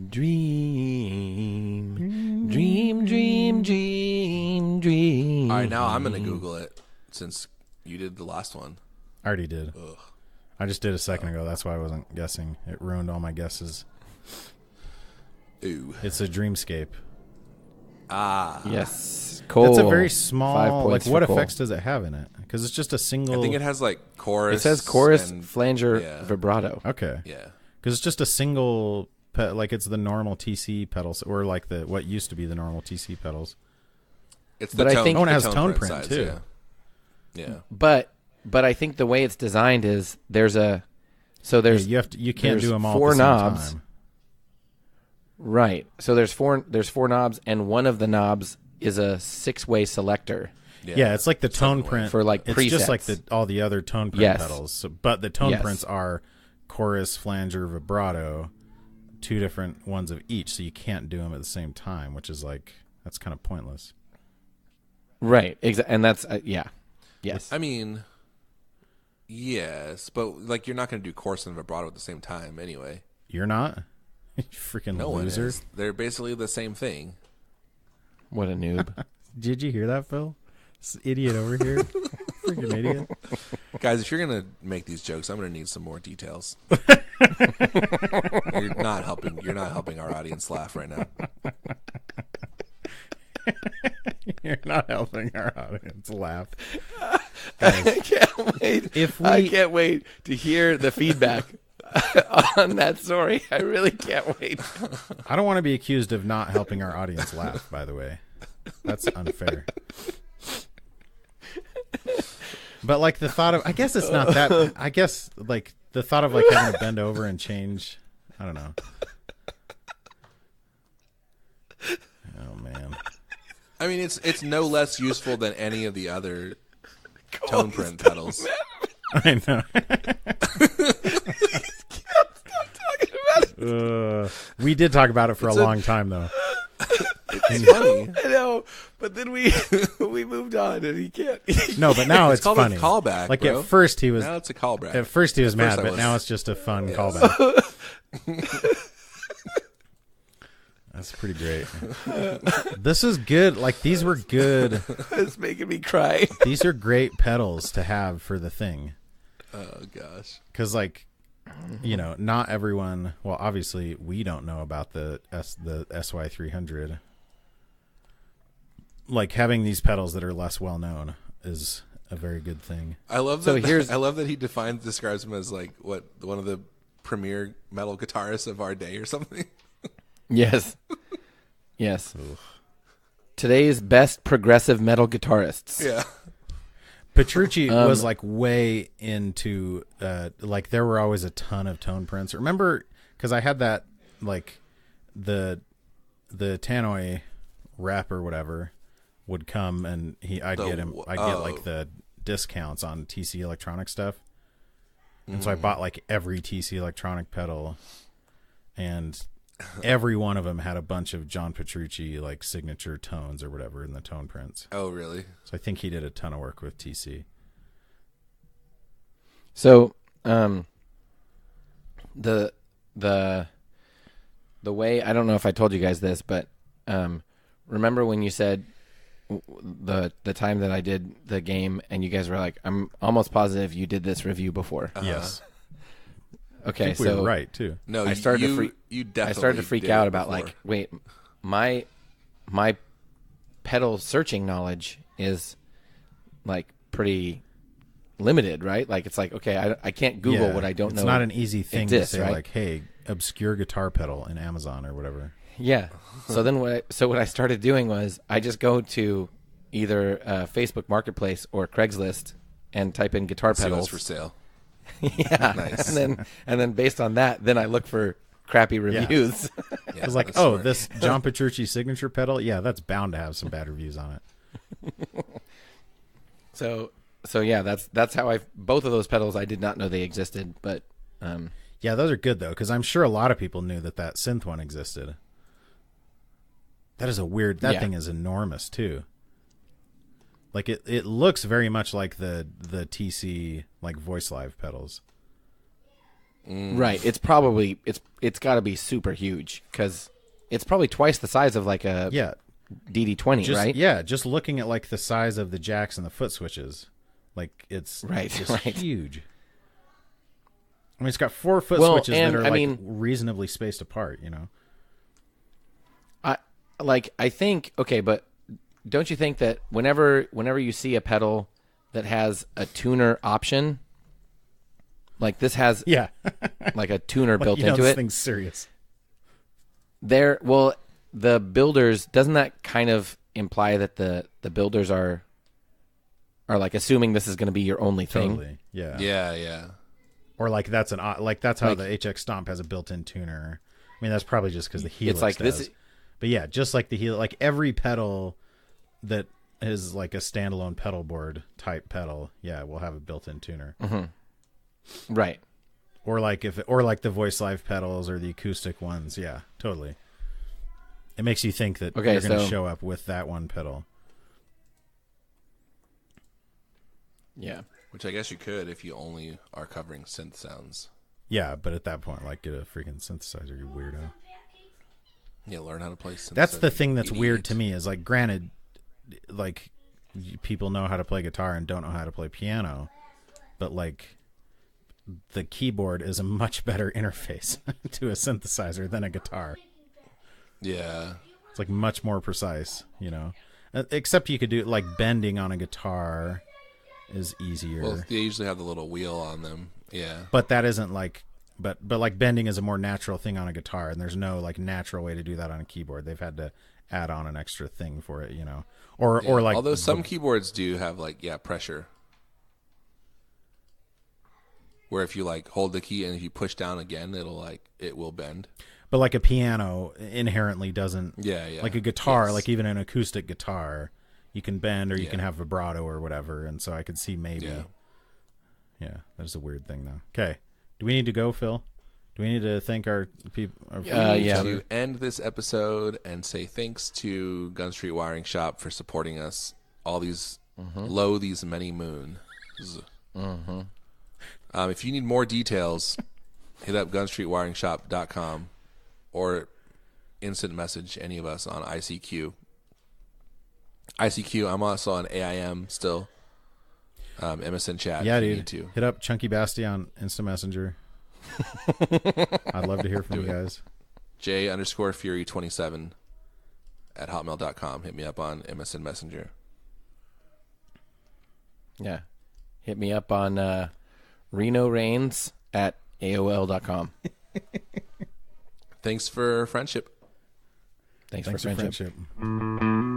Dream. All right, now I'm gonna Google it since you did the last one. I already did. Ugh. I just did a second ago. That's why I wasn't guessing. It ruined all my guesses. Ooh. It's a Dreamscape. Yes. Cool. It's a very 5 small. points Like, what for Cole. effects does it have in it? Because it's just a single. I think it has like chorus. It says chorus, and, flanger, yeah. vibrato. Okay. Yeah. Because it's just a single. Like it's the normal TC pedals, or like the what used to be the normal TC pedals. It's But I think- Oh, and it the has tone print, size, too. Yeah. But I think the way it's designed is there's You can't do there's them all 4 at the same knobs. time. Right. So there's 4 knobs, and one of the knobs is a 6-way selector. Yeah, it's like the tone print For, like, It's just like presets. all the other tone print Yes. pedals. So, but the tone Yes. prints are chorus, flanger, vibrato, 2 different ones of each. So you can't do them at the same time, which is like that's kind of pointless. Right. And that's yeah. Yes. I mean, yes, but like you're not going to do chorus and vibrato at the same time anyway. You're not. You freaking No loser. one is. They're basically the same thing. What a noob. Did you hear that, Phil? This idiot over here. Freaking idiot. Guys, if you're going to make these jokes, I'm going to need some more details. You're not helping our audience laugh right now. You're not helping our audience laugh. I can't wait. I can't wait to hear the feedback on that story. I really can't wait. I don't want to be accused of not helping our audience laugh, by the way. That's unfair. But like the thought of, I guess it's not that, I guess like the thought of like having to bend over and change, I don't know. Oh man. I mean, it's no less useful than any of the other tone print pedals. I know. We did talk about it for a long time though. It's funny. I know, but then we moved on, and he can't. No, but now it's called funny. a callback, like bro. at first he was Now it's a callback. At first he was mad, I but was. now it's just a fun callback. That's pretty great. This is good. Like these were good. It's making me cry. These are great pedals to have for the thing. Oh gosh. Because like, you know, not everyone. Well, obviously we don't know about the SY300. Like having these pedals that are less well known is a very good thing. I love So that. here's- I love that he describes him as like what one of the premier metal guitarists of our day or something. Yes. Yes. Today's best progressive metal guitarists. Yeah. Petrucci was like way into like there were always a ton of tone prints. Remember, because I had that like the Tannoy rep or whatever would come and I'd get like the discounts on TC electronic stuff, and so I bought like every TC electronic pedal, and every one of them had a bunch of John Petrucci like signature tones or whatever in the tone prints. Oh really? So I think he did a ton of work with TC. So, the way, I don't know if I told you guys this, but remember when you said the time that I did the game and you guys were like, I'm almost positive you did this review before. Yes. Okay, I think we were right too. No, I started to freak. You definitely. I started to freak did out it about before. like, wait, my pedal searching knowledge is like pretty limited, right? Like it's like, okay, I can't Google what I don't know. It's not an easy thing exists, to say right? like, hey, obscure guitar pedal in Amazon or whatever. Yeah. So then what I started doing was I just go to either Facebook Marketplace or Craigslist and type in guitar See what's pedals for sale. Yeah. Nice. And then based on that, then I look for crappy reviews. Yeah, It's like, that's oh, smart. this John Petrucci signature pedal, yeah, that's bound to have some bad reviews on it. So yeah, that's how both of those pedals I did not know they existed, but Yeah, those are good though, because I'm sure a lot of people knew that synth one existed. That is a weird. That Yeah. thing is enormous too. Like it looks very much like the TC like Voice Live pedals. right, it's probably it's got to be super huge because it's probably twice the size of like a Yeah, DD20, just, right? Yeah, just looking at like the size of the jacks and the foot switches, like it's Right, just right. huge. I mean, it's got 4-foot Well, switches and, that are I like mean- reasonably spaced apart. I think okay, but don't you think that whenever you see a pedal that has a tuner option, like this has Yeah. like a tuner built you know into this it, thing's serious. the builders, doesn't that kind of imply that the builders are like assuming this is going to be your only thing? Totally. Yeah. Yeah. Or like that's how Like- the HX Stomp has a built-in tuner. I mean, that's probably just because the Helix It's like does. this. But yeah, just like the Helix, like every pedal that is like a standalone pedal board type pedal, yeah, will have a built-in tuner. Right. Or like the Voice Live pedals or the acoustic ones, yeah, totally. It makes you think that Okay, you're going to so- show up with that one pedal. Yeah. Which I guess you could if you only are covering synth sounds. Yeah, but at that point, like, get a freaking synthesizer, you weirdo. Yeah, learn how to play synth. That's the thing that's Idiot. weird to me is, like, granted, like, people know how to play guitar and don't know how to play piano, but, like, the keyboard is a much better interface to a synthesizer than a guitar. Yeah. It's, like, much more precise, Except you could do, like, bending on a guitar is easier. Well, they usually have the little wheel on them. Yeah. But that isn't, like... But like bending is a more natural thing on a guitar, and there's no like natural way to do that on a keyboard. They've had to add on an extra thing for it, or like. Although some keyboards do have like pressure, where if you like hold the key and if you push down again, it will bend. But like a piano inherently doesn't. Yeah. Like a guitar, Yes. like even an acoustic guitar, you can bend or you Yeah. can have vibrato or whatever, and so I could see maybe. Yeah, that's a weird thing though. Okay. Do we need to go, Phil? Do we need to thank our people? Yeah. To end this episode and say thanks to Gun Street Wiring Shop for supporting us all these these many moons. If you need more details, hit up gunstreetwiringshop.com or instant message any of us on ICQ. I'm also on AIM still. MSN chat. Yeah, if you dude. need to. Hit up Chunky Basti on Instant Messenger. I'd love to hear from you guys. J_Fury27 at hotmail.com. Hit me up on MSN Messenger. Yeah. Hit me up on Reno Reigns at AOL.com. Thanks for friendship. Thanks Thanks for for friendship. friendship.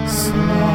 Slum.